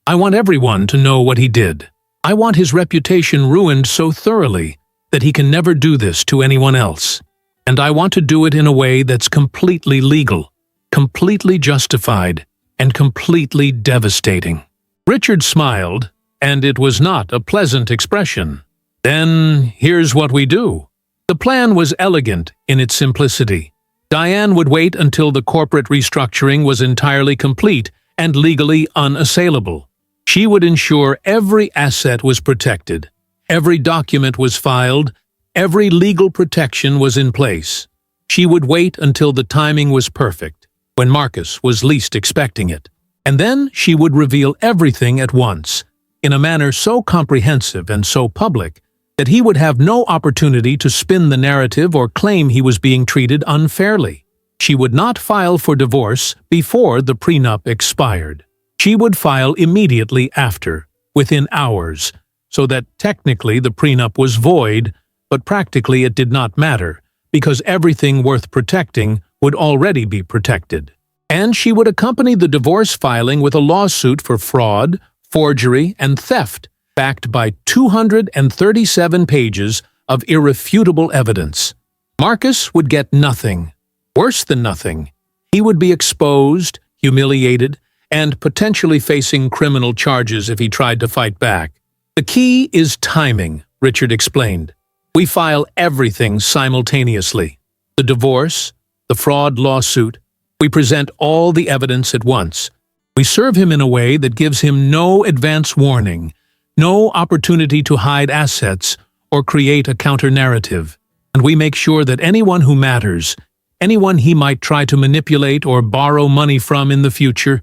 I want everyone to know what he did. I want his reputation ruined so thoroughly that he can never do this to anyone else. And I want to do it in a way that's completely legal, completely justified, and completely devastating." Richard smiled, and it was not a pleasant expression. "Then here's what we do." The plan was elegant in its simplicity. Diane would wait until the corporate restructuring was entirely complete and legally unassailable. She would ensure every asset was protected, every document was filed, every legal protection was in place. She would wait until the timing was perfect, when Marcus was least expecting it. And then she would reveal everything at once, in a manner so comprehensive and so public that he would have no opportunity to spin the narrative or claim he was being treated unfairly. She would not file for divorce before the prenup expired. She would file immediately after, within hours, so that technically the prenup was void, but practically it did not matter, because everything worth protecting would already be protected. And she would accompany the divorce filing with a lawsuit for fraud, forgery, and theft, backed by 237 pages of irrefutable evidence. Marcus would get nothing. Worse than nothing. He would be exposed, humiliated, and potentially facing criminal charges if he tried to fight back. "The key is timing," Richard explained. "We file everything simultaneously. The divorce, the fraud lawsuit. We present all the evidence at once. We serve him in a way that gives him no advance warning, no opportunity to hide assets or create a counter-narrative. And we make sure that anyone who matters, anyone he might try to manipulate or borrow money from in the future,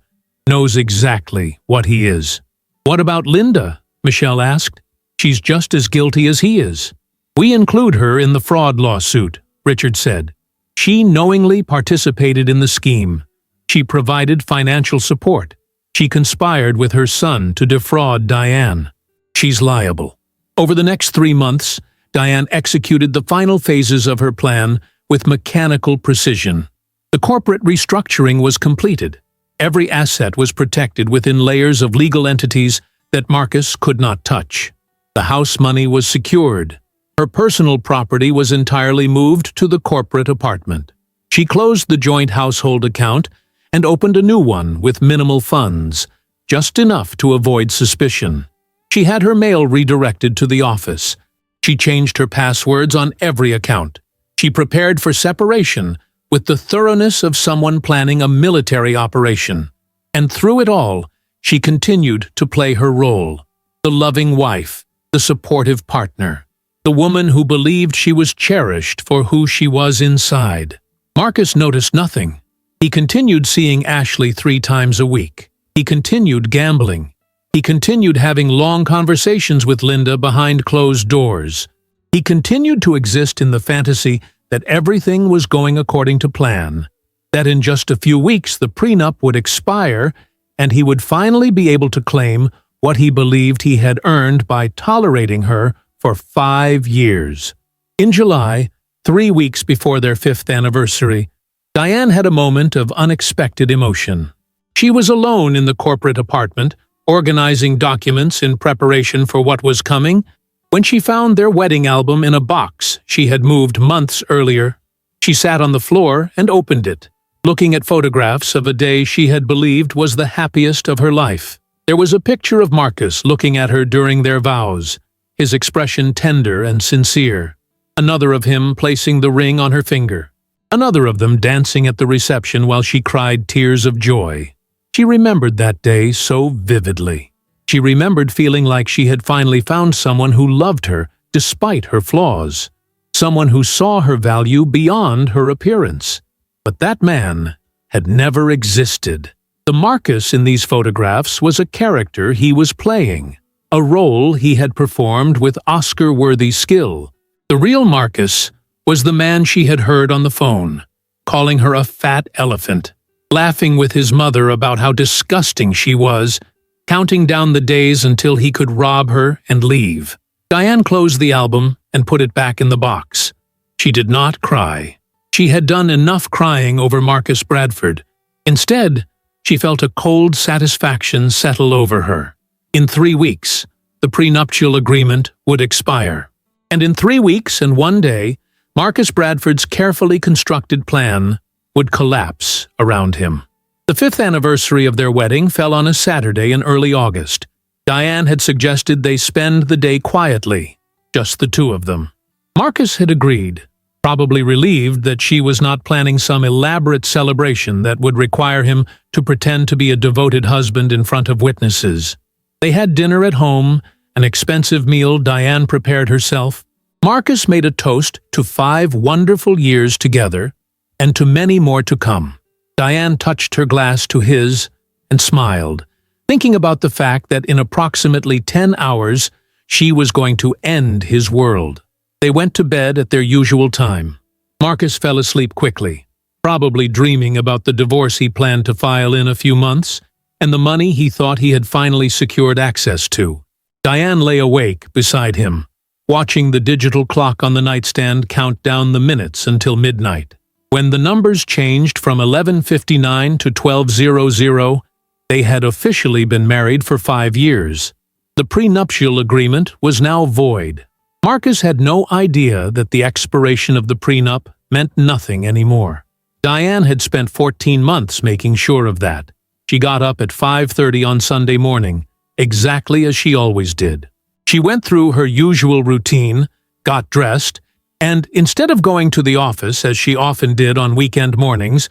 knows exactly what he is." "What about Linda?" Michelle asked. "She's just as guilty as he is." "We include her in the fraud lawsuit," Richard said. "She knowingly participated in the scheme. She provided financial support. She conspired with her son to defraud Diane. She's liable." Over the next 3 months, Diane executed the final phases of her plan with mechanical precision. The corporate restructuring was completed. Every asset was protected within layers of legal entities that Marcus could not touch. The house money was secured. Her personal property was entirely moved to the corporate apartment. She closed the joint household account and opened a new one with minimal funds, just enough to avoid suspicion. She had her mail redirected to the office. She changed her passwords on every account. She prepared for separation with the thoroughness of someone planning a military operation. And through it all, she continued to play her role: the loving wife, the supportive partner, the woman who believed she was cherished for who she was inside. Marcus noticed nothing. He continued seeing Ashley 3 times a week. He continued gambling. He continued having long conversations with Linda behind closed doors. He continued to exist in the fantasy that everything was going according to plan, that in just a few weeks the prenup would expire and he would finally be able to claim what he believed he had earned by tolerating her for 5 years. In July, 3 weeks before their 5th anniversary, Diane had a moment of unexpected emotion. She was alone in the corporate apartment, organizing documents in preparation for what was coming, when she found their wedding album in a box she had moved months earlier. She sat on the floor and opened it, looking at photographs of a day she had believed was the happiest of her life. There was a picture of Marcus looking at her during their vows, his expression tender and sincere. Another of him placing the ring on her finger. Another of them dancing at the reception while she cried tears of joy. She remembered that day so vividly. She remembered feeling like she had finally found someone who loved her despite her flaws, someone who saw her value beyond her appearance. But that man had never existed. The Marcus in these photographs was a character he was playing, a role he had performed with Oscar-worthy skill. The real Marcus was the man she had heard on the phone, calling her a fat elephant, laughing with his mother about how disgusting she was, counting down the days until he could rob her and leave. Diane closed the album and put it back in the box. She did not cry. She had done enough crying over Marcus Bradford. Instead, she felt a cold satisfaction settle over her. In 3 weeks, the prenuptial agreement would expire. And in 3 weeks and 1 day, Marcus Bradford's carefully constructed plan would collapse around him. The 5th anniversary of their wedding fell on a Saturday in early August. Diane had suggested they spend the day quietly, just the two of them. Marcus had agreed, probably relieved that she was not planning some elaborate celebration that would require him to pretend to be a devoted husband in front of witnesses. They had dinner at home, an expensive meal Diane prepared herself. Marcus made a toast to 5 wonderful years together, and to many more to come. Diane touched her glass to his and smiled, thinking about the fact that in approximately 10 hours, she was going to end his world. They went to bed at their usual time. Marcus fell asleep quickly, probably dreaming about the divorce he planned to file in a few months, and the money he thought he had finally secured access to. Diane lay awake beside him, watching the digital clock on the nightstand count down the minutes until midnight. When the numbers changed from 11:59 to 12:00, they had officially been married for 5 years. The prenuptial agreement was now void. Marcus had no idea that the expiration of the prenup meant nothing anymore. Diane had spent 14 months making sure of that. She got up at 5:30 on Sunday morning, exactly as she always did. She went through her usual routine, got dressed, and instead of going to the office, as she often did on weekend mornings,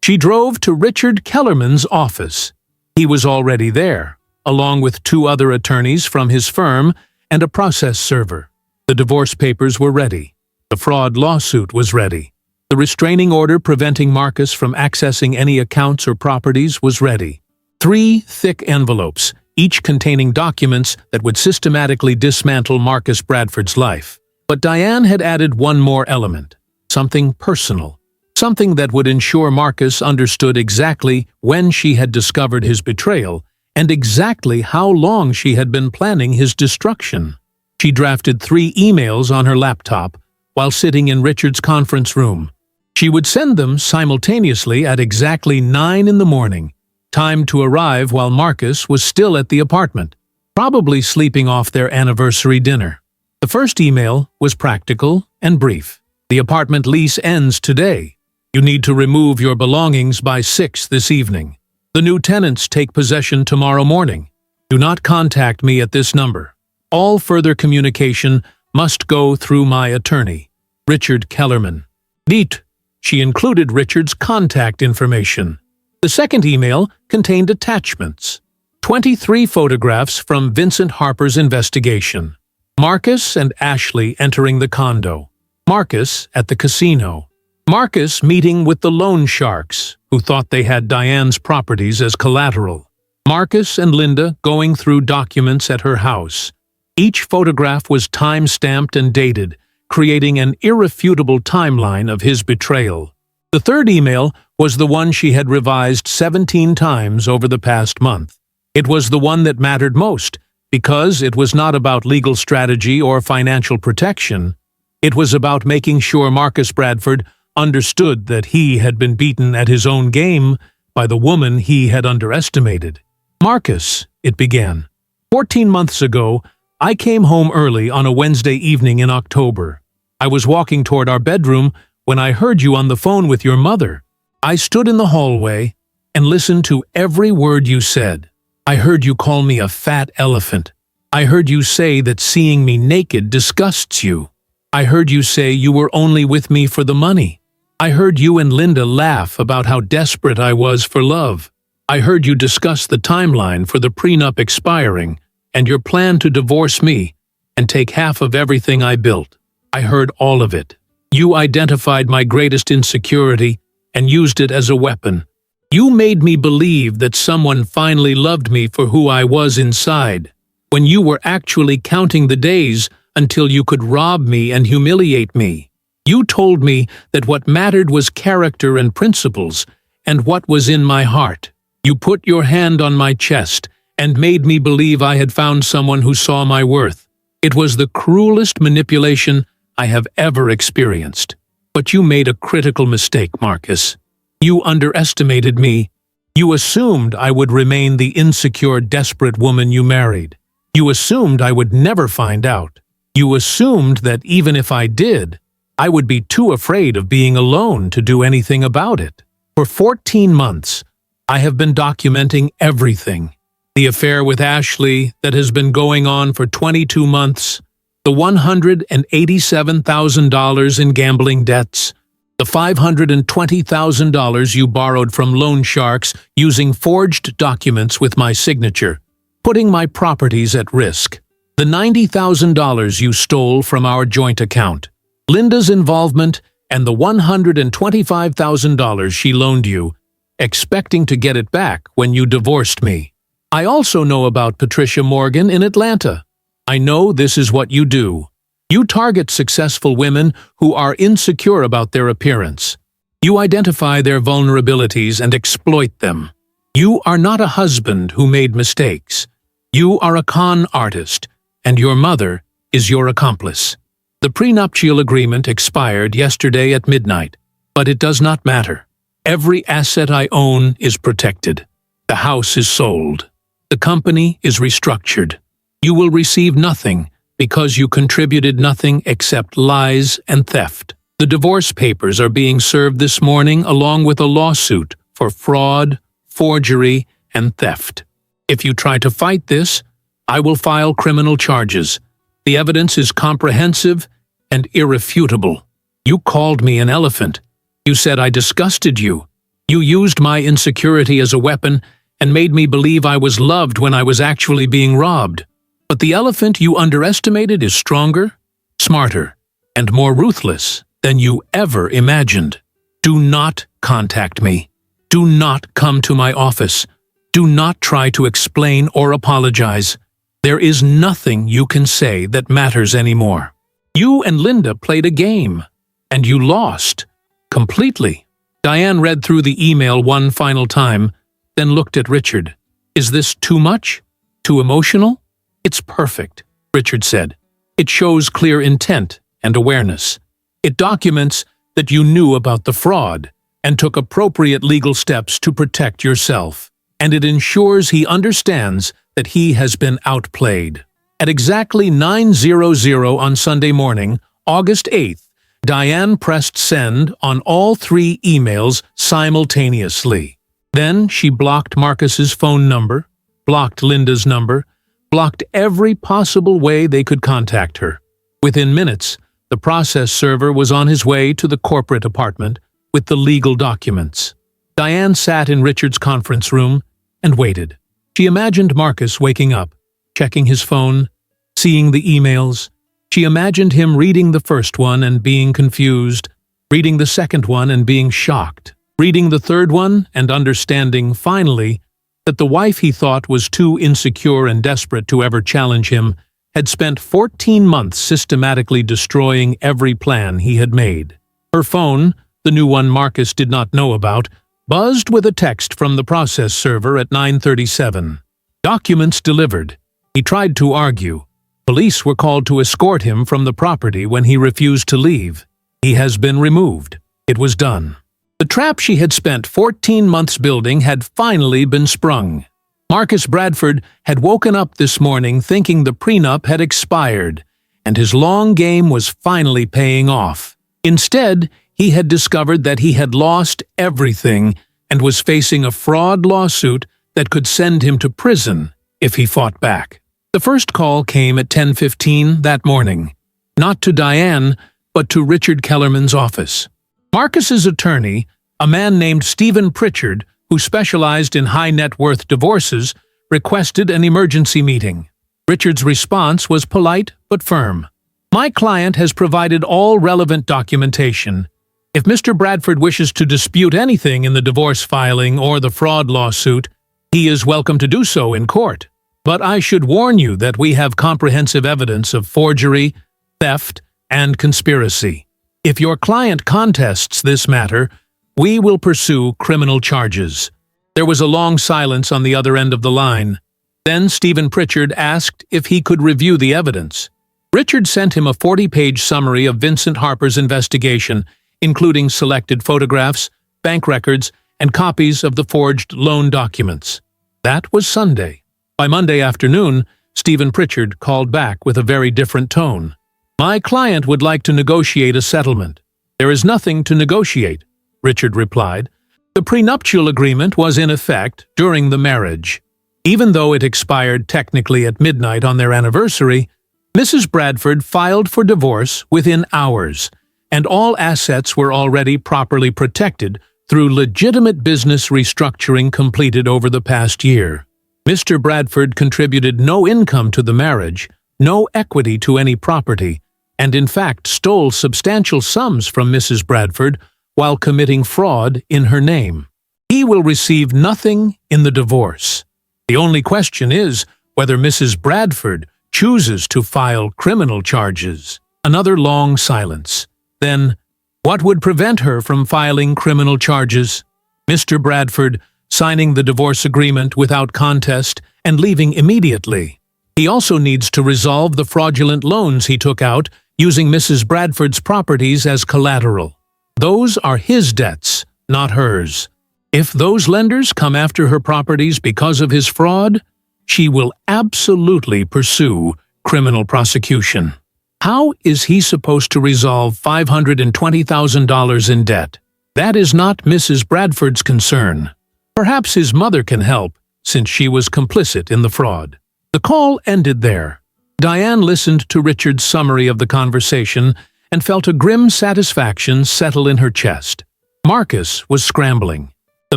she drove to Richard Kellerman's office. He was already there, along with 2 other attorneys from his firm and a process server. The divorce papers were ready. The fraud lawsuit was ready. The restraining order preventing Marcus from accessing any accounts or properties was ready. 3 thick envelopes, each containing documents that would systematically dismantle Marcus Bradford's life. But Diane had added one more element, something personal, something that would ensure Marcus understood exactly when she had discovered his betrayal and exactly how long she had been planning his destruction. She drafted 3 emails on her laptop while sitting in Richard's conference room. She would send them simultaneously at exactly 9 in the morning, timed to arrive while Marcus was still at the apartment, probably sleeping off their anniversary dinner. The first email was practical and brief. The apartment lease ends today. You need to remove your belongings by 6 this evening. The new tenants take possession tomorrow morning. Do not contact me at this number. All further communication must go through my attorney, Richard Kellerman. Neat, She included Richard's contact information. The second email contained attachments. 23 photographs from Vincent Harper's investigation. Marcus and Ashley entering the condo. Marcus at the casino. Marcus meeting with the loan sharks, who thought they had Diane's properties as collateral. Marcus and Linda going through documents at her house. Each photograph was time-stamped and dated, creating an irrefutable timeline of his betrayal. The third email was the one she had revised 17 times over the past month. It was the one that mattered most, because it was not about legal strategy or financial protection. It was about making sure Marcus Bradford understood that he had been beaten at his own game by the woman he had underestimated. Marcus, it began. 14 months ago, I came home early on a Wednesday evening in October. I was walking toward our bedroom when I heard you on the phone with your mother. I stood in the hallway and listened to every word you said. I heard you call me a fat elephant. I heard you say that seeing me naked disgusts you. I heard you say you were only with me for the money. I heard you and Linda laugh about how desperate I was for love. I heard you discuss the timeline for the prenup expiring and your plan to divorce me and take half of everything I built. I heard all of it. You identified my greatest insecurity and used it as a weapon. You made me believe that someone finally loved me for who I was inside, when you were actually counting the days until you could rob me and humiliate me. You told me that what mattered was character and principles, and what was in my heart. You put your hand on my chest and made me believe I had found someone who saw my worth. It was the cruelest manipulation I have ever experienced. But you made a critical mistake, Marcus. You underestimated me. You assumed I would remain the insecure, desperate woman you married. You assumed I would never find out. You assumed that even if I did, I would be too afraid of being alone to do anything about it. For 14 months, I have been documenting everything. The affair with Ashley that has been going on for 22 months, the $187,000 in gambling debts, the $520,000 you borrowed from loan sharks using forged documents with my signature, putting my properties at risk, the $90,000 you stole from our joint account, Linda's involvement, and the $125,000 she loaned you, expecting to get it back when you divorced me. I also know about Patricia Morgan in Atlanta. I know this is what you do. You target successful women who are insecure about their appearance. You identify their vulnerabilities and exploit them. You are not a husband who made mistakes. You are a con artist, and your mother is your accomplice. The prenuptial agreement expired yesterday at midnight, but it does not matter. Every asset I own is protected. The house is sold. The company is restructured. You will receive nothing because you contributed nothing except lies and theft. The divorce papers are being served this morning along with a lawsuit for fraud, forgery, and theft. If you try to fight this, I will file criminal charges. The evidence is comprehensive and irrefutable. You called me an elephant. You said I disgusted you. You used my insecurity as a weapon and made me believe I was loved when I was actually being robbed. But the elephant you underestimated is stronger, smarter, and more ruthless than you ever imagined. Do not contact me. Do not come to my office. Do not try to explain or apologize. There is nothing you can say that matters anymore. You and Linda played a game, and you lost. Completely. Diane read through the email one final time, then looked at Richard. Is this too much? Too emotional? It's perfect, Richard said. It shows clear intent and awareness. It documents that you knew about the fraud and took appropriate legal steps to protect yourself. And it ensures he understands that he has been outplayed. At exactly 9:00 on Sunday morning, August 8th, Diane pressed send on all 3 emails simultaneously. Then she blocked Marcus's phone number, blocked Linda's number, blocked every possible way they could contact her. Within minutes, the process server was on his way to the corporate apartment, with the legal documents. Diane sat in Richard's conference room and waited. She imagined Marcus waking up, checking his phone, seeing the emails. She imagined him reading the first one and being confused, reading the second one and being shocked, reading the third one and understanding, finally, that the wife he thought was too insecure and desperate to ever challenge him had spent 14 months systematically destroying every plan he had made. Her phone, the new one Marcus did not know about, buzzed with a text from the process server at 9:37. Documents delivered. He tried to argue. Police were called to escort him from the property when he refused to leave. He has been removed. It was done. The trap she had spent 14 months building had finally been sprung. Marcus Bradford had woken up this morning thinking the prenup had expired, and his long game was finally paying off. Instead, he had discovered that he had lost everything and was facing a fraud lawsuit that could send him to prison if he fought back. The first call came at 10:15 that morning, not to Diane, but to Richard Kellerman's office. Marcus's attorney, a man named Stephen Pritchard, who specialized in high-net-worth divorces, requested an emergency meeting. Richard's response was polite but firm. "My client has provided all relevant documentation. If Mr. Bradford wishes to dispute anything in the divorce filing or the fraud lawsuit, he is welcome to do so in court. But I should warn you that we have comprehensive evidence of forgery, theft, and conspiracy. If your client contests this matter, we will pursue criminal charges." There was a long silence on the other end of the line. Then Stephen Pritchard asked if he could review the evidence. Richard sent him a 40-page summary of Vincent Harper's investigation, including selected photographs, bank records, and copies of the forged loan documents. That was Sunday. By Monday afternoon, Stephen Pritchard called back with a very different tone. "My client would like to negotiate a settlement." "There is nothing to negotiate," Richard replied. "The prenuptial agreement was in effect during the marriage. Even though it expired technically at midnight on their anniversary, Mrs. Bradford filed for divorce within hours, and all assets were already properly protected through legitimate business restructuring completed over the past year. Mr. Bradford contributed no income to the marriage, no equity to any property, and in fact stole substantial sums from Mrs. Bradford while committing fraud in her name. He will receive nothing in the divorce. The only question is whether Mrs. Bradford chooses to file criminal charges." Another long silence. Then, what would prevent her from filing criminal charges? Mr. Bradford signing the divorce agreement without contest and leaving immediately. He also needs to resolve the fraudulent loans he took out using Mrs. Bradford's properties as collateral. Those are his debts, not hers. If those lenders come after her properties because of his fraud, she will absolutely pursue criminal prosecution. How is he supposed to resolve $520,000 in debt? That is not Mrs. Bradford's concern. Perhaps his mother can help, since she was complicit in the fraud. The call ended there. Diane listened to Richard's summary of the conversation and felt a grim satisfaction settle in her chest. Marcus was scrambling. The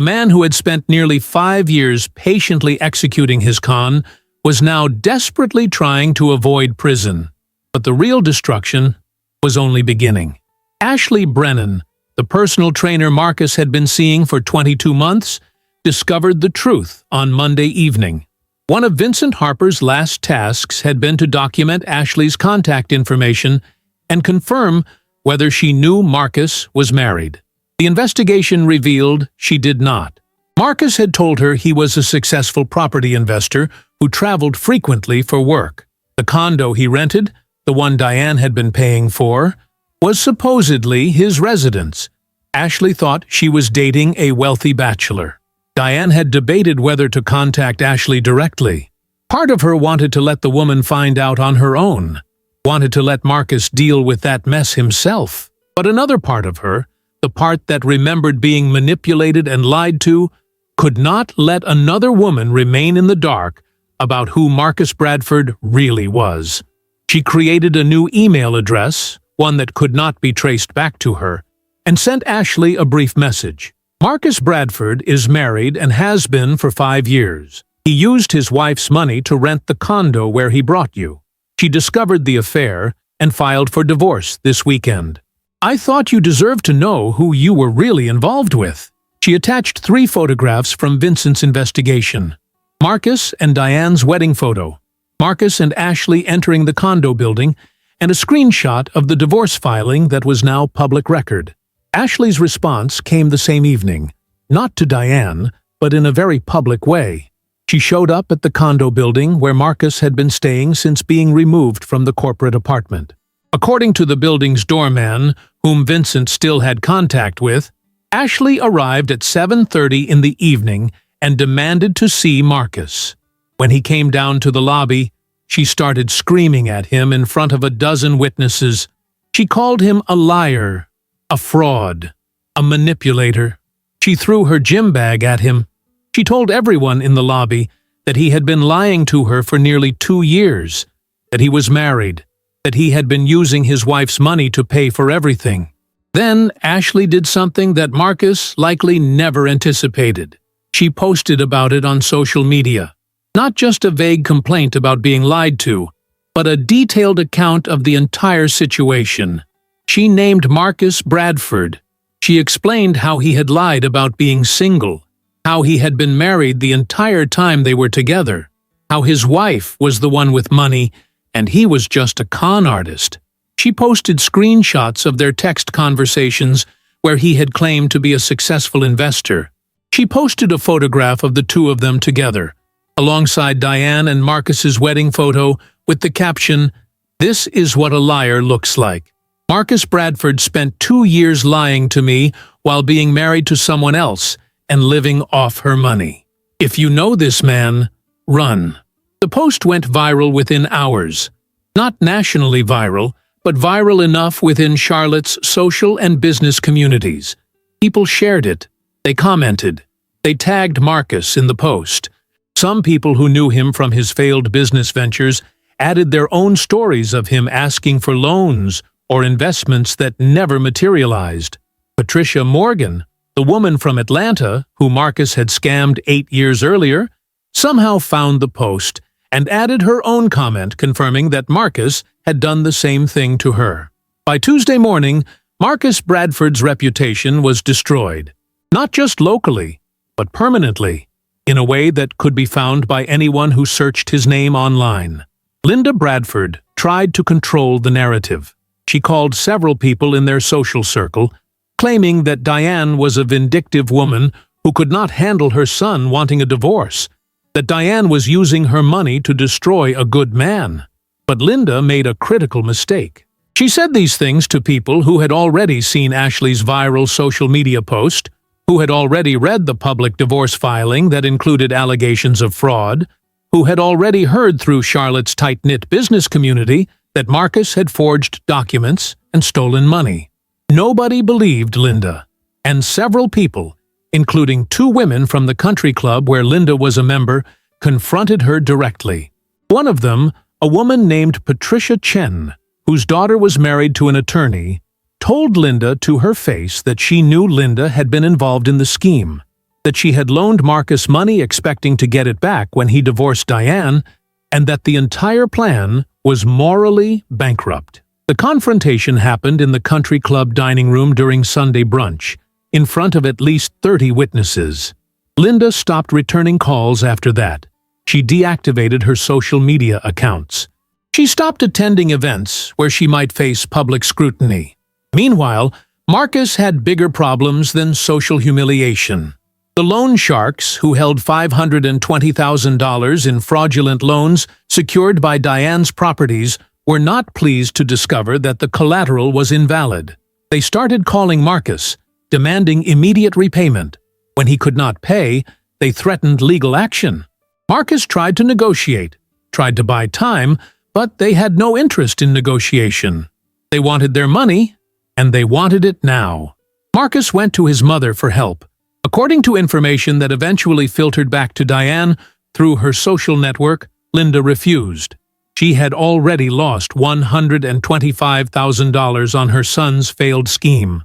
man who had spent nearly 5 years patiently executing his con was now desperately trying to avoid prison. But the real destruction was only beginning. Ashley Brennan, the personal trainer Marcus had been seeing for 22 months, discovered the truth on Monday evening. One of Vincent Harper's last tasks had been to document Ashley's contact information and confirm whether she knew Marcus was married. The investigation revealed she did not. Marcus had told her he was a successful property investor who traveled frequently for work. The condo he rented, the one Diane had been paying for, was supposedly his residence. Ashley thought she was dating a wealthy bachelor. Diane had debated whether to contact Ashley directly. Part of her wanted to let the woman find out on her own, wanted to let Marcus deal with that mess himself. But another part of her, the part that remembered being manipulated and lied to, could not let another woman remain in the dark about who Marcus Bradford really was. She created a new email address, one that could not be traced back to her, and sent Ashley a brief message. Marcus Bradford is married and has been for 5 years. He used his wife's money to rent the condo where he brought you. She discovered the affair and filed for divorce this weekend. I thought you deserved to know who you were really involved with. She attached 3 photographs from Vincent's investigation. Marcus and Diane's wedding photo, Marcus and Ashley entering the condo building, and a screenshot of the divorce filing that was now public record. Ashley's response came the same evening, not to Diane, but in a very public way. She showed up at the condo building where Marcus had been staying since being removed from the corporate apartment. According to the building's doorman, whom Vincent still had contact with, Ashley arrived at 7:30 in the evening and demanded to see Marcus. When he came down to the lobby, she started screaming at him in front of a dozen witnesses. She called him a liar, a fraud, a manipulator. She threw her gym bag at him. She told everyone in the lobby that he had been lying to her for nearly 2 years, that he was married, that he had been using his wife's money to pay for everything. Then Ashley did something that Marcus likely never anticipated. She posted about it on social media. Not just a vague complaint about being lied to, but a detailed account of the entire situation. She named Marcus Bradford. She explained how he had lied about being single, how he had been married the entire time they were together, how his wife was the one with money and he was just a con artist. She posted screenshots of their text conversations where he had claimed to be a successful investor. She posted a photograph of the two of them together, alongside Diane and Marcus's wedding photo, with the caption, "This is what a liar looks like. Marcus Bradford spent 2 years lying to me while being married to someone else and living off her money. If you know this man, run." The post went viral within hours. Not nationally viral, but viral enough within Charlotte's social and business communities. People shared it. They commented. They tagged Marcus in the post. Some people who knew him from his failed business ventures added their own stories of him asking for loans or investments that never materialized. Patricia Morgan, the woman from Atlanta who Marcus had scammed 8 years earlier, somehow found the post and added her own comment confirming that Marcus had done the same thing to her. By Tuesday morning, Marcus Bradford's reputation was destroyed, not just locally, but permanently, in a way that could be found by anyone who searched his name online. Linda Bradford tried to control the narrative. She called several people in their social circle, claiming that Diane was a vindictive woman who could not handle her son wanting a divorce, that Diane was using her money to destroy a good man. But Linda made a critical mistake. She said these things to people who had already seen Ashley's viral social media post, who had already read the public divorce filing that included allegations of fraud, who had already heard through Charlotte's tight-knit business community that Marcus had forged documents and stolen money. Nobody believed Linda, and several people, including 2 women from the country club where Linda was a member, confronted her directly. One of them, a woman named Patricia Chen, whose daughter was married to an attorney, told Linda to her face that she knew Linda had been involved in the scheme, that she had loaned Marcus money expecting to get it back when he divorced Diane, and that the entire plan was morally bankrupt. The confrontation happened in the country club dining room during Sunday brunch, in front of at least 30 witnesses. Linda stopped returning calls after that. She deactivated her social media accounts. She stopped attending events where she might face public scrutiny. Meanwhile, Marcus had bigger problems than social humiliation. The loan sharks, who held $520,000 in fraudulent loans secured by Diane's properties, were not pleased to discover that the collateral was invalid. They started calling Marcus, demanding immediate repayment. When he could not pay, they threatened legal action. Marcus tried to negotiate, tried to buy time, but they had no interest in negotiation. They wanted their money, and they wanted it now. Marcus went to his mother for help. According to information that eventually filtered back to Diane through her social network, Linda refused. She had already lost $125,000 on her son's failed scheme.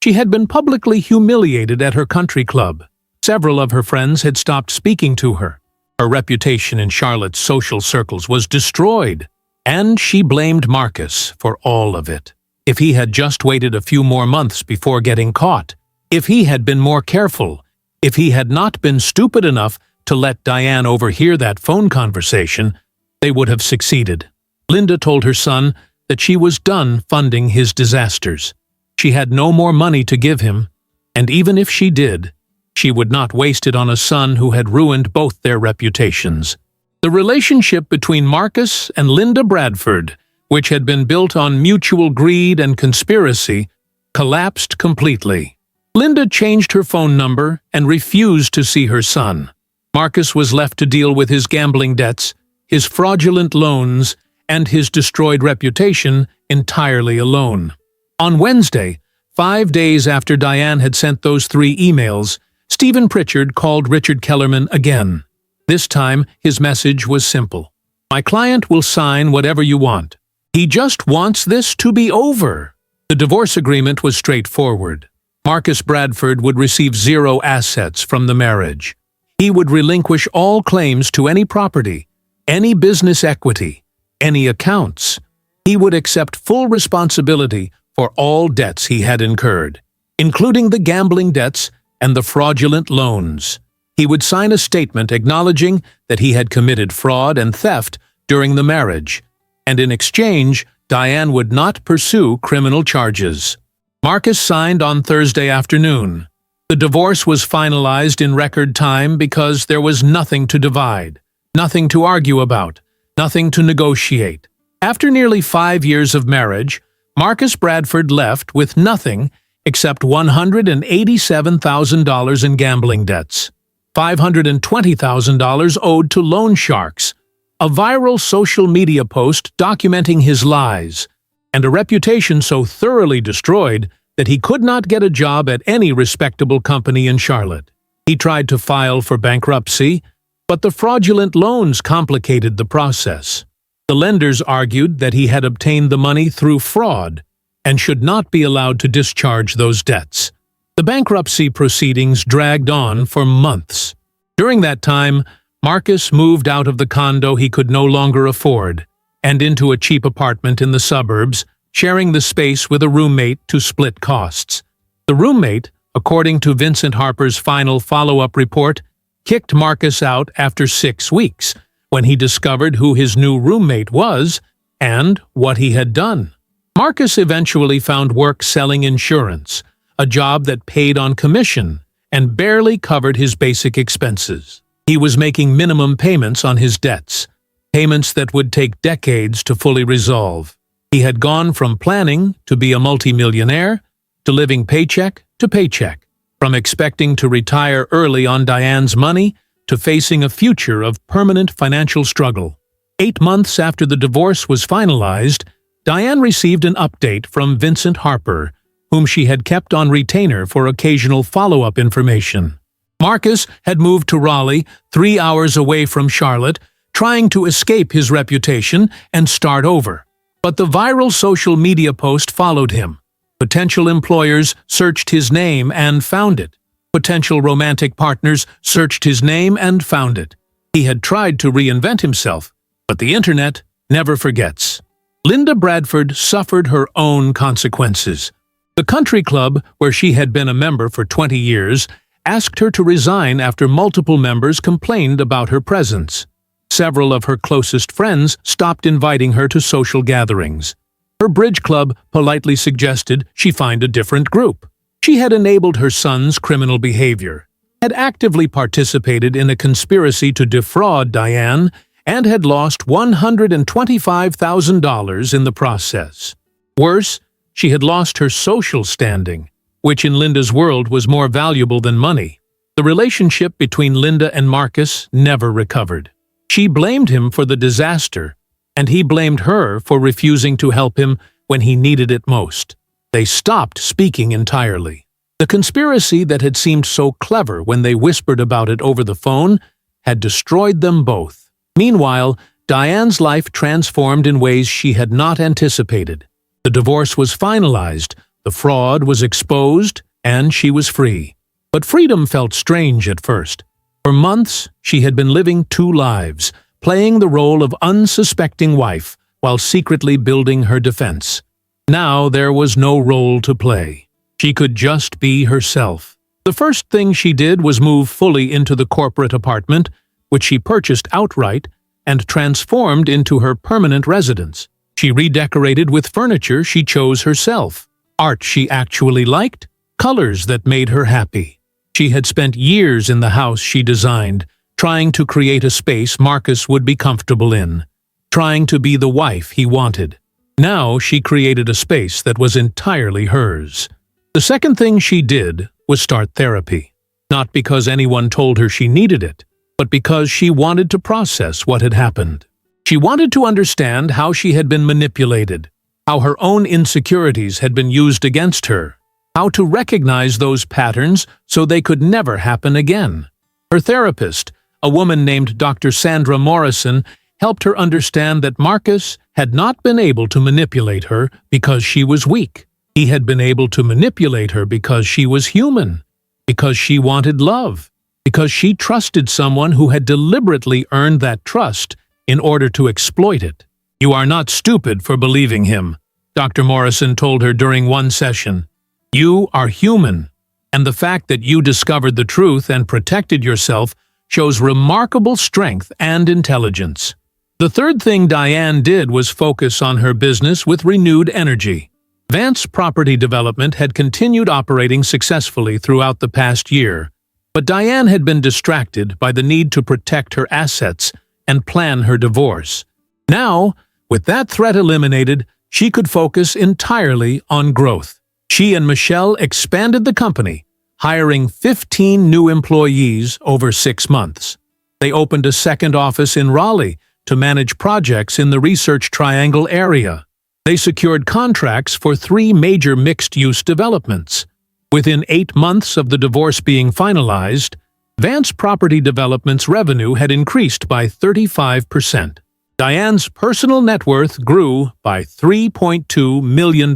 She had been publicly humiliated at her country club. Several of her friends had stopped speaking to her. Her reputation in Charlotte's social circles was destroyed, and she blamed Marcus for all of it. If he had just waited a few more months before getting caught, if he had been more careful, if he had not been stupid enough to let Diane overhear that phone conversation, they would have succeeded. Linda told her son that she was done funding his disasters. She had no more money to give him, and even if she did, she would not waste it on a son who had ruined both their reputations. The relationship between Marcus and Linda Bradford, which had been built on mutual greed and conspiracy, collapsed completely. Linda changed her phone number and refused to see her son. Marcus was left to deal with his gambling debts, his fraudulent loans, and his destroyed reputation entirely alone. On Wednesday, 5 days after Diane had sent those 3 emails, Stephen Pritchard called Richard Kellerman again. This time, his message was simple. "My client will sign whatever you want. He just wants this to be over." The divorce agreement was straightforward. Marcus Bradford would receive 0 assets from the marriage. He would relinquish all claims to any property, any business equity, any accounts. He would accept full responsibility for all debts he had incurred, including the gambling debts and the fraudulent loans. He would sign a statement acknowledging that he had committed fraud and theft during the marriage, and in exchange, Diane would not pursue criminal charges. Marcus signed on Thursday afternoon. The divorce was finalized in record time because there was nothing to divide, nothing to argue about, nothing to negotiate. After nearly 5 years of marriage, Marcus Bradford left with nothing except $187,000 in gambling debts, $520,000 owed to loan sharks, a viral social media post documenting his lies, and a reputation so thoroughly destroyed that he could not get a job at any respectable company in Charlotte. He tried to file for bankruptcy, but the fraudulent loans complicated the process. The lenders argued that he had obtained the money through fraud and should not be allowed to discharge those debts. The bankruptcy proceedings dragged on for months. During that time, Marcus moved out of the condo he could no longer afford and into a cheap apartment in the suburbs, sharing the space with a roommate to split costs. The roommate, according to Vincent Harper's final follow-up report, kicked Marcus out after 6 weeks, when he discovered who his new roommate was and what he had done. Marcus eventually found work selling insurance, a job that paid on commission and barely covered his basic expenses. He was making minimum payments on his debts, payments that would take decades to fully resolve. He had gone from planning to be a multimillionaire to living paycheck to paycheck, from expecting to retire early on Diane's money to facing a future of permanent financial struggle. 8 months after the divorce was finalized, Diane received an update from Vincent Harper, whom she had kept on retainer for occasional follow-up information. Marcus had moved to Raleigh, 3 hours away from Charlotte, trying to escape his reputation and start over. But the viral social media post followed him. Potential employers searched his name and found it. Potential romantic partners searched his name and found it. He had tried to reinvent himself, but the internet never forgets. Linda Bradford suffered her own consequences. The country club, where she had been a member for 20 years, asked her to resign after multiple members complained about her presence. Several of her closest friends stopped inviting her to social gatherings. Her bridge club politely suggested she find a different group. She had enabled her son's criminal behavior, had actively participated in a conspiracy to defraud Diane, and had lost $125,000 in the process. Worse, she had lost her social standing, which in Linda's world was more valuable than money. The relationship between Linda and Marcus never recovered. She blamed him for the disaster, and he blamed her for refusing to help him when he needed it most. They stopped speaking entirely. The conspiracy that had seemed so clever when they whispered about it over the phone had destroyed them both. Meanwhile, Diane's life transformed in ways she had not anticipated. The divorce was finalized, The fraud was exposed, and she was free. But freedom felt strange at first. For months, she had been living two lives, playing the role of unsuspecting wife while secretly building her defense. Now there was no role to play. She could just be herself. The first thing she did was move fully into the corporate apartment, which she purchased outright and transformed into her permanent residence. She redecorated with furniture she chose herself, art she actually liked, colors that made her happy. She had spent years in the house she designed, trying to create a space Marcus would be comfortable in, trying to be the wife he wanted. Now she created a space that was entirely hers. The second thing she did was start therapy, not because anyone told her she needed it, but because she wanted to process what had happened. She wanted to understand how she had been manipulated, how her own insecurities had been used against her, how to recognize those patterns so they could never happen again. Her therapist, a woman named Dr. Sandra Morrison, helped her understand that Marcus had not been able to manipulate her because she was weak. He had been able to manipulate her because she was human, because she wanted love, because she trusted someone who had deliberately earned that trust in order to exploit it. "You are not stupid for believing him," Dr. Morrison told her during one session. "You are human, and the fact that you discovered the truth and protected yourself shows remarkable strength and intelligence." The third thing Diane did was focus on her business with renewed energy. Vance Property Development had continued operating successfully throughout the past year, but Diane had been distracted by the need to protect her assets and plan her divorce. Now, with that threat eliminated, she could focus entirely on growth. She and Michelle expanded the company, hiring 15 new employees over 6 months. They opened a second office in Raleigh to manage projects in the Research Triangle area. They secured contracts for 3 major mixed-use developments. Within 8 months of the divorce being finalized, Vance Property Development's revenue had increased by 35%. Diane's personal net worth grew by $3.2 million.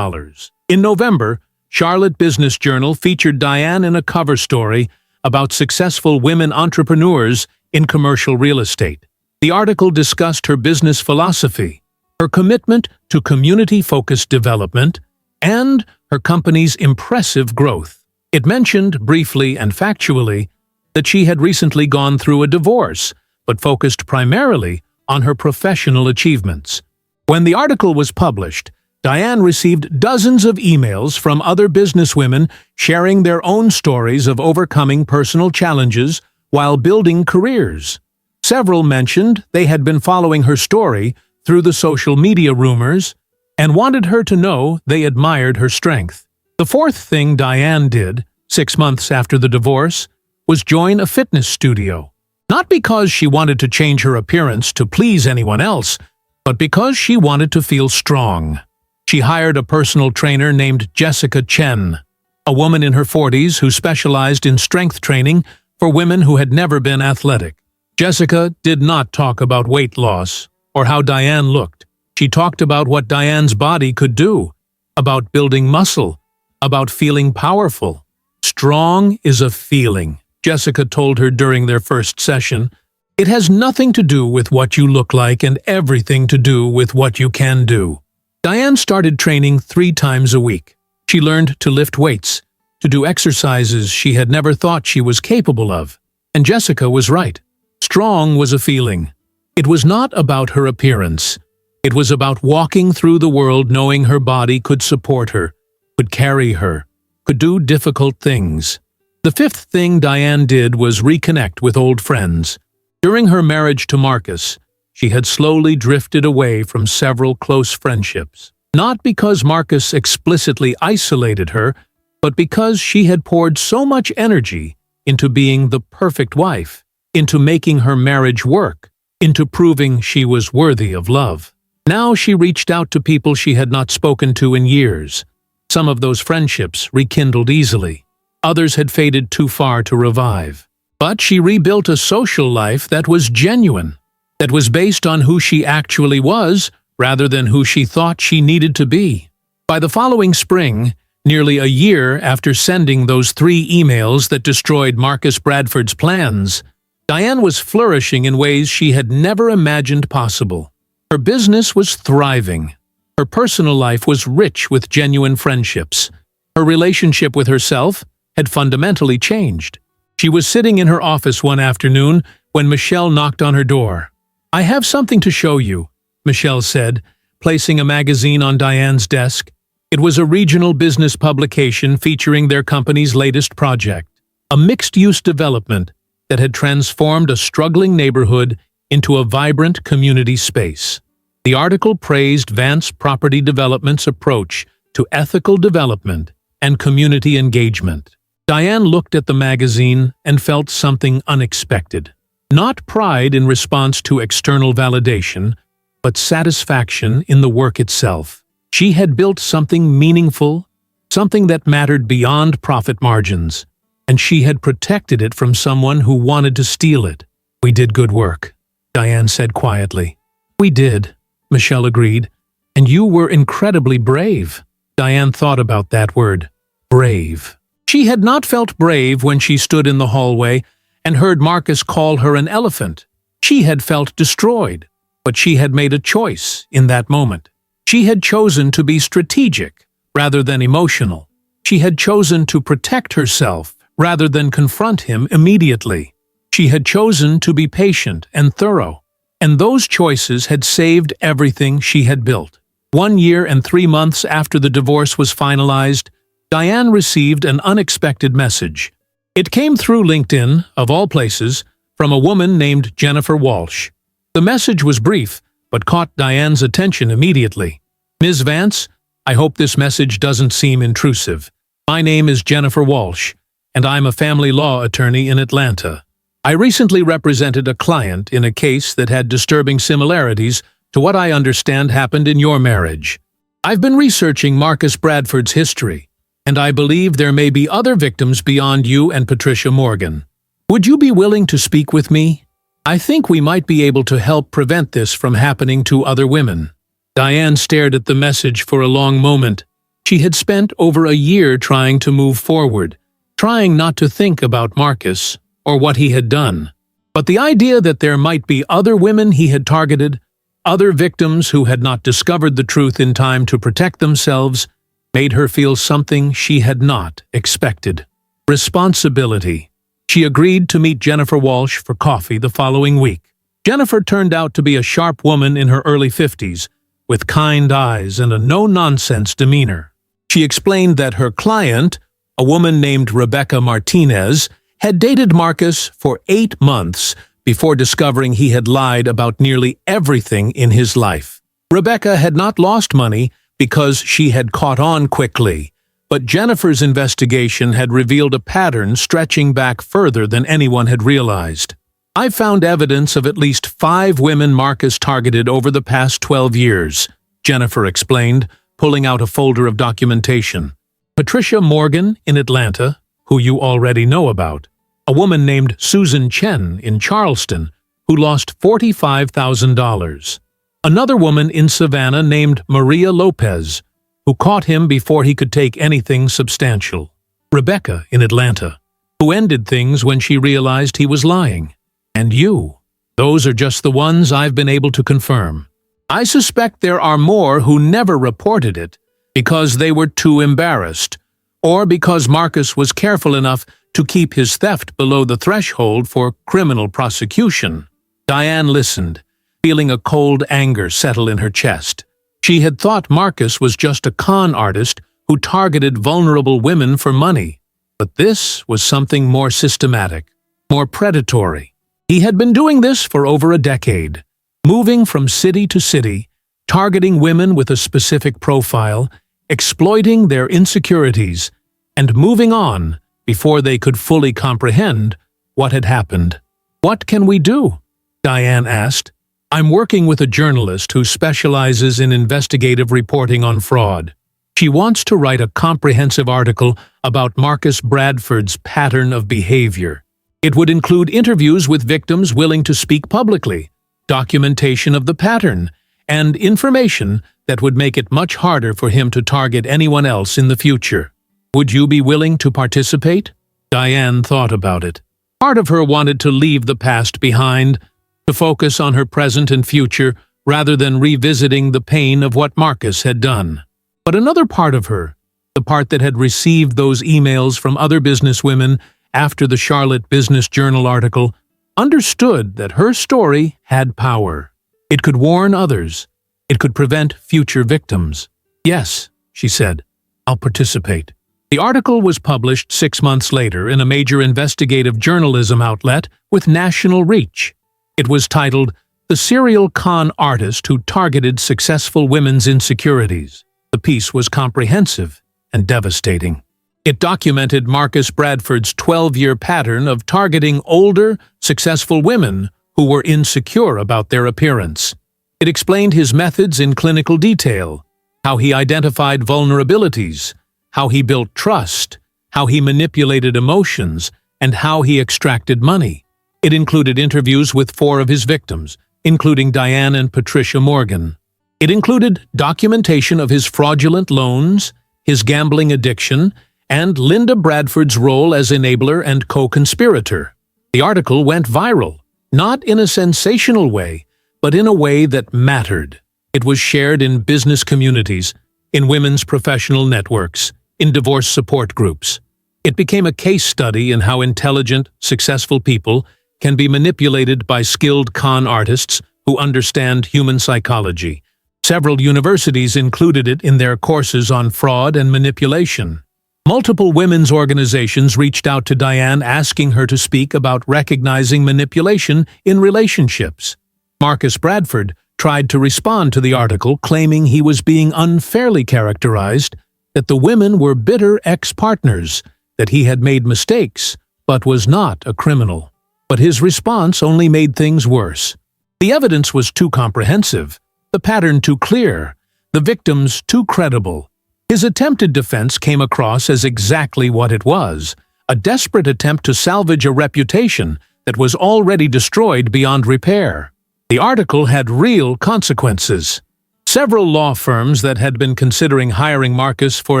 In November, Charlotte Business Journal featured Diane in a cover story about successful women entrepreneurs in commercial real estate. The article discussed her business philosophy, her commitment to community-focused development, and her company's impressive growth. It mentioned, briefly and factually, that she had recently gone through a divorce, but focused primarily on her professional achievements. When the article was published, Diane received dozens of emails from other businesswomen sharing their own stories of overcoming personal challenges while building careers. Several mentioned they had been following her story through the social media rumors and wanted her to know they admired her strength. The fourth thing Diane did, 6 months after the divorce, was join a fitness studio. Not because she wanted to change her appearance to please anyone else, but because she wanted to feel strong. She hired a personal trainer named Jessica Chen, a woman in her 40s who specialized in strength training for women who had never been athletic. Jessica did not talk about weight loss or how Diane looked. She talked about what Diane's body could do, about building muscle, about feeling powerful. "Strong is a feeling," Jessica told her during their first session. "It has nothing to do with what you look like and everything to do with what you can do." Diane started training 3 times a week. She learned to lift weights, to do exercises she had never thought she was capable of. And Jessica was right. Strong was a feeling. It was not about her appearance. It was about walking through the world knowing her body could support her, could carry her, could do difficult things. The fifth thing Diane did was reconnect with old friends. During her marriage to Marcus, she had slowly drifted away from several close friendships. Not because Marcus explicitly isolated her, but because she had poured so much energy into being the perfect wife, into making her marriage work, into proving she was worthy of love. Now she reached out to people she had not spoken to in years. Some of those friendships rekindled easily. Others had faded too far to revive. But she rebuilt a social life that was genuine, that was based on who she actually was rather than who she thought she needed to be. By the following spring, Nearly a year after sending those 3 emails that destroyed Marcus Bradford's plans, Diane was flourishing in ways she had never imagined possible. Her business was thriving. Her personal life was rich with genuine friendships. Her relationship with herself had fundamentally changed. She was sitting in her office one afternoon when Michelle knocked on her door. "I have something to show you," Michelle said, placing a magazine on Diane's desk. It was a regional business publication featuring their company's latest project, a mixed-use development that had transformed a struggling neighborhood into a vibrant community space. The article praised Vance Property Development's approach to ethical development and community engagement. Diane looked at the magazine and felt something unexpected. Not pride in response to external validation, but satisfaction in the work itself. She had built something meaningful, something that mattered beyond profit margins, and she had protected it from someone who wanted to steal it. "We did good work," Diane said quietly. "We did," Michelle agreed. "And you were incredibly brave." Diane thought about that word, brave. She had not felt brave when she stood in the hallway and heard Marcus call her an elephant. She had felt destroyed, but she had made a choice in that moment. She had chosen to be strategic rather than emotional. She had chosen to protect herself rather than confront him immediately. She had chosen to be patient and thorough, and those choices had saved everything she had built. 1 year and 3 months after the divorce was finalized, Diane received an unexpected message. It came through LinkedIn, of all places, from a woman named Jennifer Walsh. The message was brief, but caught Diane's attention immediately. "Ms. Vance, I hope this message doesn't seem intrusive. My name is Jennifer Walsh, and I'm a family law attorney in Atlanta. I recently represented a client in a case that had disturbing similarities to what I understand happened in your marriage. I've been researching Marcus Bradford's history, and I believe there may be other victims beyond you and Patricia Morgan. Would you be willing to speak with me? I think we might be able to help prevent this from happening to other women." Diane stared at the message for a long moment. She had spent over a year trying to move forward, trying not to think about Marcus or what he had done. But the idea that there might be other women he had targeted, other victims who had not discovered the truth in time to protect themselves, made her feel something she had not expected. Responsibility. She agreed to meet Jennifer Walsh for coffee the following week. Jennifer turned out to be a sharp woman in her early 50s, with kind eyes and a no-nonsense demeanor. She explained that her client, a woman named Rebecca Martinez, had dated Marcus for 8 months before discovering he had lied about nearly everything in his life. Rebecca had not lost money because she had caught on quickly, but Jennifer's investigation had revealed a pattern stretching back further than anyone had realized. "I found evidence of at least 5 women Marcus targeted over the past 12 years, Jennifer explained, pulling out a folder of documentation. Patricia Morgan in Atlanta, who you already know about. A woman named Susan Chen in Charleston, who lost $45,000. Another woman in Savannah named Maria Lopez, who caught him before he could take anything substantial. Rebecca in Atlanta, who ended things when she realized he was lying. And you. Those are just the ones I've been able to confirm. I suspect there are more who never reported it because they were too embarrassed, or because Marcus was careful enough to keep his theft below the threshold for criminal prosecution." Diane listened, feeling a cold anger settle in her chest. She had thought Marcus was just a con artist who targeted vulnerable women for money. But this was something more systematic, more predatory. He had been doing this for over a decade, moving from city to city, targeting women with a specific profile, exploiting their insecurities, and moving on before they could fully comprehend what had happened. "What can we do?" Diane asked. "I'm working with a journalist who specializes in investigative reporting on fraud. She wants to write a comprehensive article about Marcus Bradford's pattern of behavior. It would include interviews with victims willing to speak publicly, documentation of the pattern, and information that would make it much harder for him to target anyone else in the future." Would you be willing to participate? Diane thought about it. Part of her wanted to leave the past behind, to focus on her present and future rather than revisiting the pain of what Marcus had done. But another part of her, the part that had received those emails from other businesswomen after the Charlotte Business Journal article, understood that her story had power. It could warn others. It could prevent future victims. Yes, she said, I'll participate. The article was published 6 months later in a major investigative journalism outlet with national reach. It was titled, "The Serial Con Artist Who Targeted Successful Women's Insecurities." The piece was comprehensive and devastating. It documented Marcus Bradford's 12-year pattern of targeting older, successful women who were insecure about their appearance. It explained his methods in clinical detail, how he identified vulnerabilities, how he built trust, how he manipulated emotions, and how he extracted money. It included interviews with 4 of his victims, including Diane and Patricia Morgan. It included documentation of his fraudulent loans, his gambling addiction, and Linda Bradford's role as enabler and co-conspirator. The article went viral, not in a sensational way, but in a way that mattered. It was shared in business communities, in women's professional networks, in divorce support groups. It became a case study in how intelligent, successful people can be manipulated by skilled con artists who understand human psychology. Several universities included it in their courses on fraud and manipulation. Multiple women's organizations reached out to Diane asking her to speak about recognizing manipulation in relationships. Marcus Bradford tried to respond to the article, claiming he was being unfairly characterized, that the women were bitter ex-partners, that he had made mistakes, but was not a criminal. But his response only made things worse. The evidence was too comprehensive, the pattern too clear, the victims too credible. His attempted defense came across as exactly what it was, a desperate attempt to salvage a reputation that was already destroyed beyond repair. The article had real consequences. Several law firms that had been considering hiring Marcus for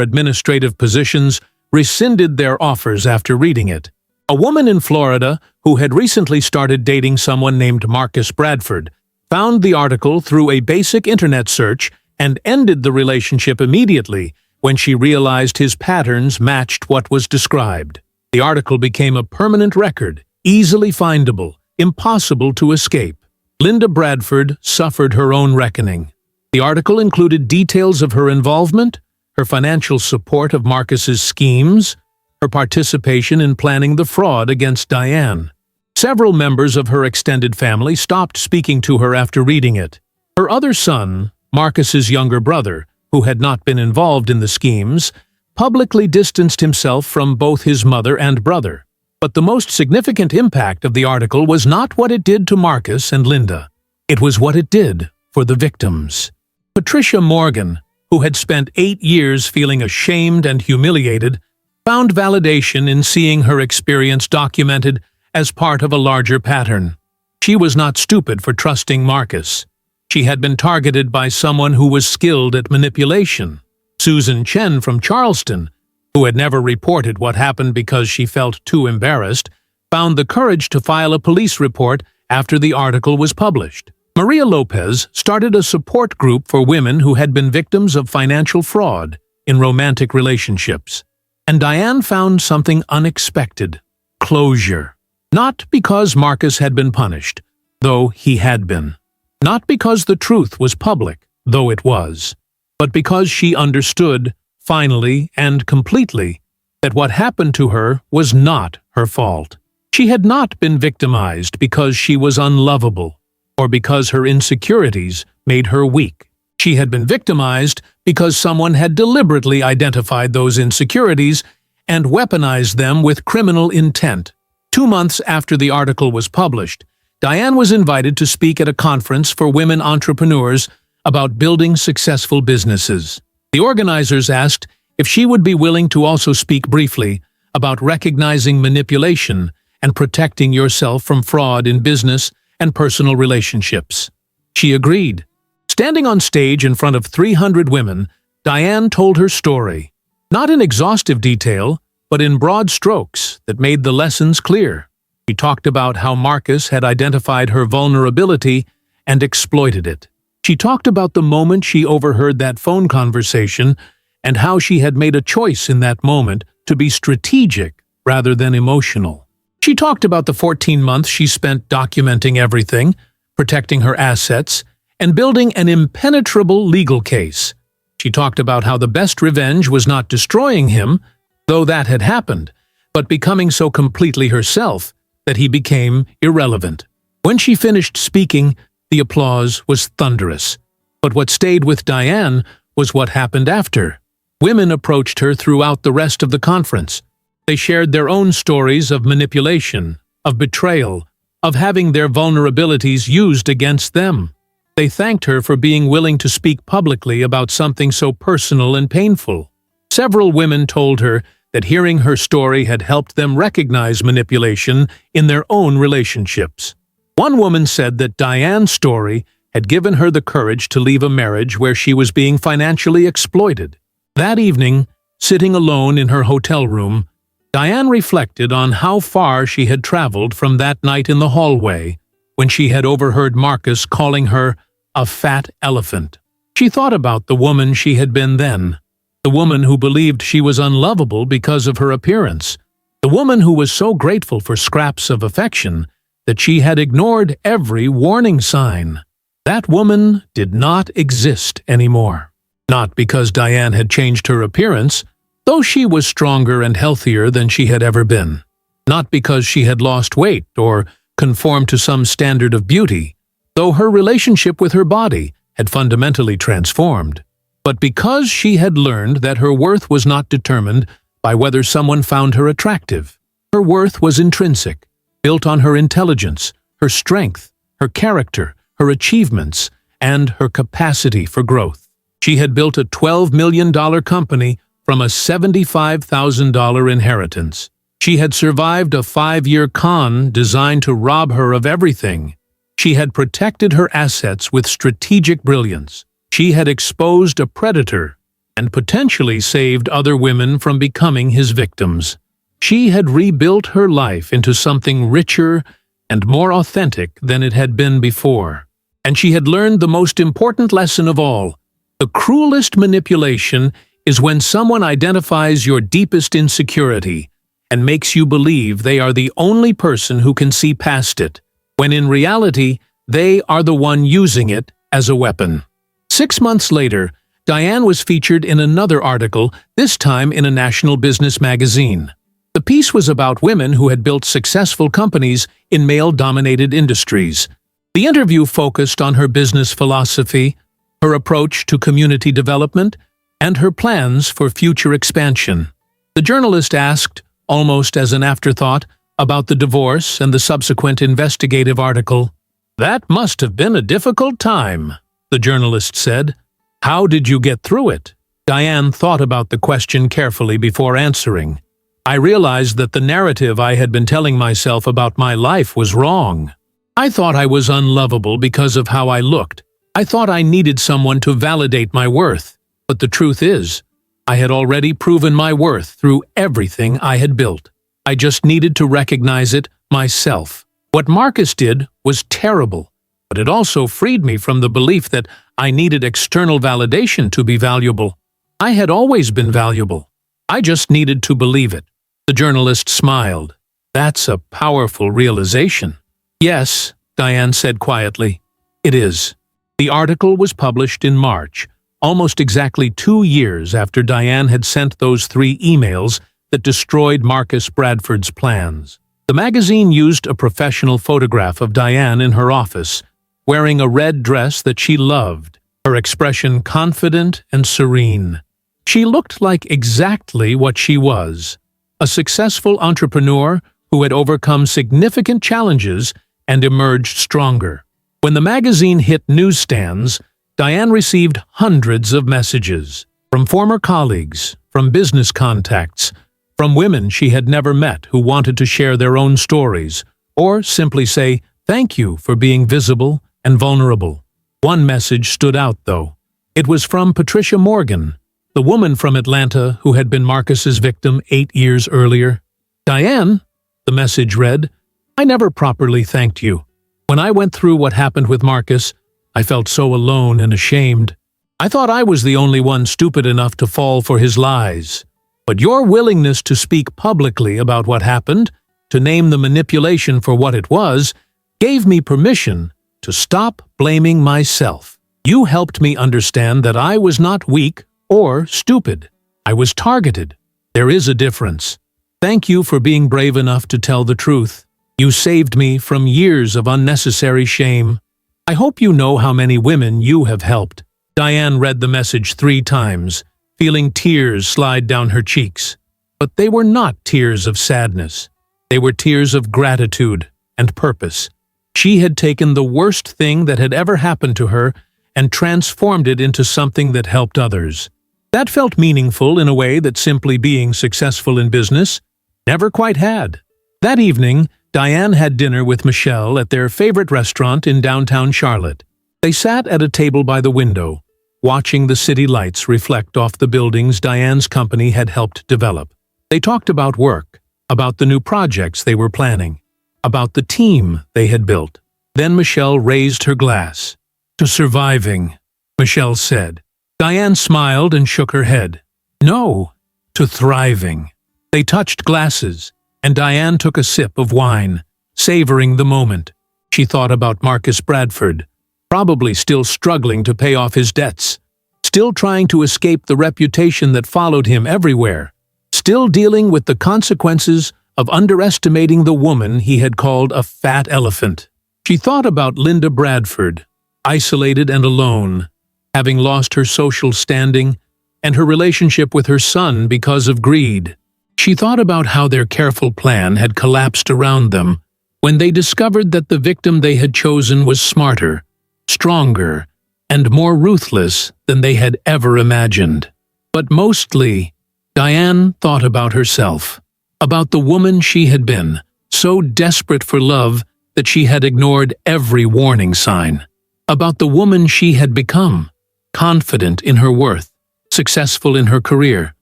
administrative positions rescinded their offers after reading it. A woman in Florida who had recently started dating someone named Marcus Bradford found the article through a basic internet search and ended the relationship immediately when she realized his patterns matched what was described. The article became a permanent record, easily findable, impossible to escape. Linda Bradford suffered her own reckoning. The article included details of her involvement, her financial support of Marcus's schemes, her participation in planning the fraud against Diane. Several members of her extended family stopped speaking to her after reading it. Her other son, Marcus's younger brother, who had not been involved in the schemes, publicly distanced himself from both his mother and brother. But the most significant impact of the article was not what it did to Marcus and Linda. It was what it did for the victims. Patricia Morgan, who had spent 8 years feeling ashamed and humiliated, found validation in seeing her experience documented as part of a larger pattern. She was not stupid for trusting Marcus. She had been targeted by someone who was skilled at manipulation. Susan Chen from Charleston, who had never reported what happened because she felt too embarrassed, found the courage to file a police report after the article was published. Maria Lopez started a support group for women who had been victims of financial fraud in romantic relationships. And Diane found something unexpected: closure. Not because Marcus had been punished, though he had been. Not because the truth was public, though it was. But because she understood, finally and completely, that what happened to her was not her fault. She had not been victimized because she was unlovable, or because her insecurities made her weak. She had been victimized because someone had deliberately identified those insecurities and weaponized them with criminal intent. 2 months after the article was published, Diane was invited to speak at a conference for women entrepreneurs about building successful businesses. The organizers asked if she would be willing to also speak briefly about recognizing manipulation and protecting yourself from fraud in business and personal relationships. She agreed. Standing on stage in front of 300 women, Diane told her story. Not in exhaustive detail, but in broad strokes that made the lessons clear. She talked about how Marcus had identified her vulnerability and exploited it. She talked about the moment she overheard that phone conversation and how she had made a choice in that moment to be strategic rather than emotional. She talked about the 14 months she spent documenting everything, protecting her assets, and building an impenetrable legal case. She talked about how the best revenge was not destroying him, though that had happened, but becoming so completely herself that he became irrelevant. When she finished speaking, the applause was thunderous. But what stayed with Diane was what happened after. Women approached her throughout the rest of the conference. They shared their own stories of manipulation, of betrayal, of having their vulnerabilities used against them. They thanked her for being willing to speak publicly about something so personal and painful. Several women told her that hearing her story had helped them recognize manipulation in their own relationships. One woman said that Diane's story had given her the courage to leave a marriage where she was being financially exploited. That evening, sitting alone in her hotel room, Diane reflected on how far she had traveled from that night in the hallway when she had overheard Marcus calling her a fat elephant. She thought about the woman she had been then, the woman who believed she was unlovable because of her appearance, the woman who was so grateful for scraps of affection that she had ignored every warning sign. That woman did not exist anymore. Not because Diane had changed her appearance, though she was stronger and healthier than she had ever been. Not because she had lost weight or conformed to some standard of beauty, though her relationship with her body had fundamentally transformed. But because she had learned that her worth was not determined by whether someone found her attractive. Her worth was intrinsic, built on her intelligence, her strength, her character, her achievements, and her capacity for growth. She had built a $12 million company from a $75,000 inheritance. She had survived a 5-year con designed to rob her of everything. She had protected her assets with strategic brilliance. She had exposed a predator and potentially saved other women from becoming his victims. She had rebuilt her life into something richer and more authentic than it had been before. And she had learned the most important lesson of all. The cruelest manipulation is when someone identifies your deepest insecurity and makes you believe they are the only person who can see past it, when in reality, they are the one using it as a weapon. 6 months later, Diane was featured in another article, this time in a national business magazine. The piece was about women who had built successful companies in male-dominated industries. The interview focused on her business philosophy, her approach to community development, and her plans for future expansion. The journalist asked, almost as an afterthought, about the divorce and the subsequent investigative article. "That must have been a difficult time," the journalist said. "How did you get through it?" Diane thought about the question carefully before answering. "I realized that the narrative I had been telling myself about my life was wrong. I thought I was unlovable because of how I looked. I thought I needed someone to validate my worth. But the truth is, I had already proven my worth through everything I had built. I just needed to recognize it myself. What Marcus did was terrible, but it also freed me from the belief that I needed external validation to be valuable. I had always been valuable. I just needed to believe it." The journalist smiled. "That's a powerful realization." "Yes," Diane said quietly, "it is." The article was published in March, almost exactly 2 years after Diane had sent those 3 emails that destroyed Marcus Bradford's plans. The magazine used a professional photograph of Diane in her office, wearing a red dress that she loved, her expression confident and serene. She looked like exactly what she was, a successful entrepreneur who had overcome significant challenges and emerged stronger. When the magazine hit newsstands, Diane received hundreds of messages from former colleagues, from business contacts, from women she had never met who wanted to share their own stories, or simply say, "Thank you for being visible and vulnerable." One message stood out, though. It was from Patricia Morgan, the woman from Atlanta who had been Marcus's victim 8 years earlier. "Diane," the message read, "I never properly thanked you. When I went through what happened with Marcus, I felt so alone and ashamed. I thought I was the only one stupid enough to fall for his lies. But your willingness to speak publicly about what happened, to name the manipulation for what it was, gave me permission to stop blaming myself. You helped me understand that I was not weak or stupid. I was targeted. There is a difference. Thank you for being brave enough to tell the truth. You saved me from years of unnecessary shame. I hope you know how many women you have helped." Diane read the message 3 times, feeling tears slide down her cheeks. But they were not tears of sadness. They were tears of gratitude and purpose. She had taken the worst thing that had ever happened to her and transformed it into something that helped others. That felt meaningful in a way that simply being successful in business never quite had. That evening, Diane had dinner with Michelle at their favorite restaurant in downtown Charlotte. They sat at a table by the window, watching the city lights reflect off the buildings Diane's company had helped develop. They talked about work, about the new projects they were planning, about the team they had built. Then Michelle raised her glass. "To surviving," Michelle said. Diane smiled and shook her head. "No, to thriving." They touched glasses, and Diane took a sip of wine, savoring the moment. She thought about Marcus Bradford, probably still struggling to pay off his debts, still trying to escape the reputation that followed him everywhere, still dealing with the consequences of underestimating the woman he had called a fat elephant. She thought about Linda Bradford, isolated and alone, having lost her social standing and her relationship with her son because of greed. She thought about how their careful plan had collapsed around them when they discovered that the victim they had chosen was smarter, stronger, and more ruthless than they had ever imagined. But mostly, Diane thought about herself, about the woman she had been, so desperate for love that she had ignored every warning sign, about the woman she had become, confident in her worth, successful in her career,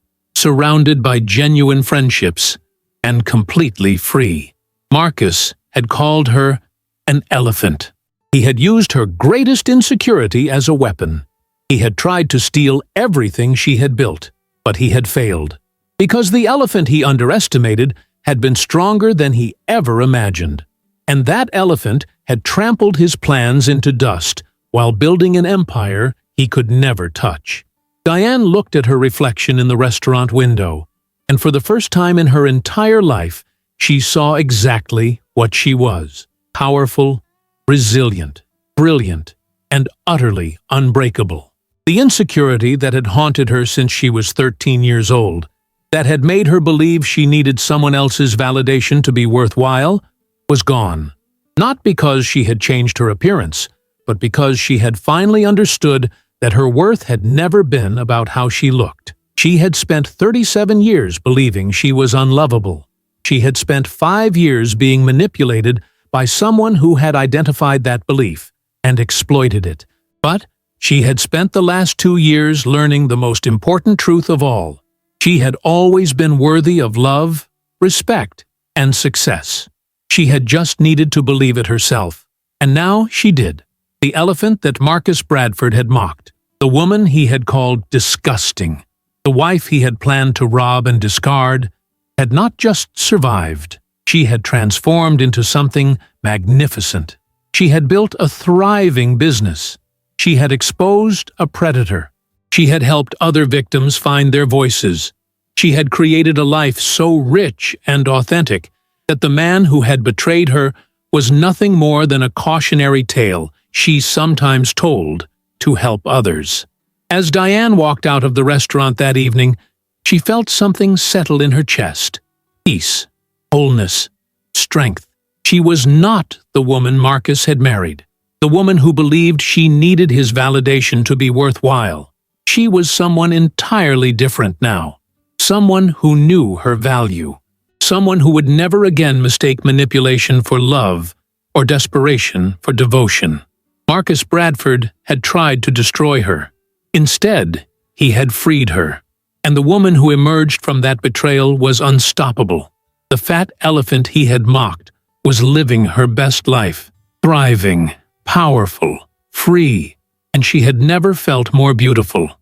surrounded by genuine friendships, and completely free. Marcus had called her an elephant. He had used her greatest insecurity as a weapon. He had tried to steal everything she had built, but he had failed. Because the elephant he underestimated had been stronger than he ever imagined. And that elephant had trampled his plans into dust while building an empire he could never touch. Diane looked at her reflection in the restaurant window, and for the first time in her entire life, she saw exactly what she was: powerful, resilient, brilliant, and utterly unbreakable. The insecurity that had haunted her since she was 13 years old, that had made her believe she needed someone else's validation to be worthwhile, was gone. Not because she had changed her appearance, but because she had finally understood that her worth had never been about how she looked. She had spent 37 years believing she was unlovable. She had spent 5 years being manipulated by someone who had identified that belief and exploited it. But she had spent the last 2 years learning the most important truth of all. She had always been worthy of love, respect, and success. She had just needed to believe it herself. And now she did. The elephant that Marcus Bradford had mocked, the woman he had called disgusting, the wife he had planned to rob and discard, had not just survived. She had transformed into something magnificent. She had built a thriving business. She had exposed a predator. She had helped other victims find their voices. She had created a life so rich and authentic that the man who had betrayed her was nothing more than a cautionary tale she sometimes told to help others. As Diane walked out of the restaurant that evening, she felt something settle in her chest. Peace, wholeness, strength. She was not the woman Marcus had married, the woman who believed she needed his validation to be worthwhile. She was someone entirely different now, someone who knew her value, someone who would never again mistake manipulation for love or desperation for devotion. Marcus Bradford had tried to destroy her. Instead, He had freed her, and the woman who emerged from that betrayal was unstoppable. The fat elephant he had mocked was living her best life, thriving, powerful, free, and she had never felt more beautiful.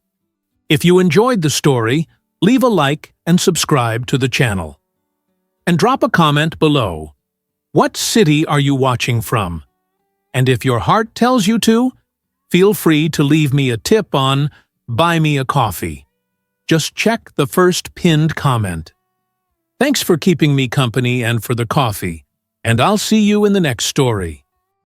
If you enjoyed the story, leave a like and subscribe to the channel. And drop a comment below. What city are you watching from? And if your heart tells you to, feel free to leave me a tip on Buy Me a Coffee. Just check the first pinned comment. Thanks for keeping me company and for the coffee, and I'll see you in the next story.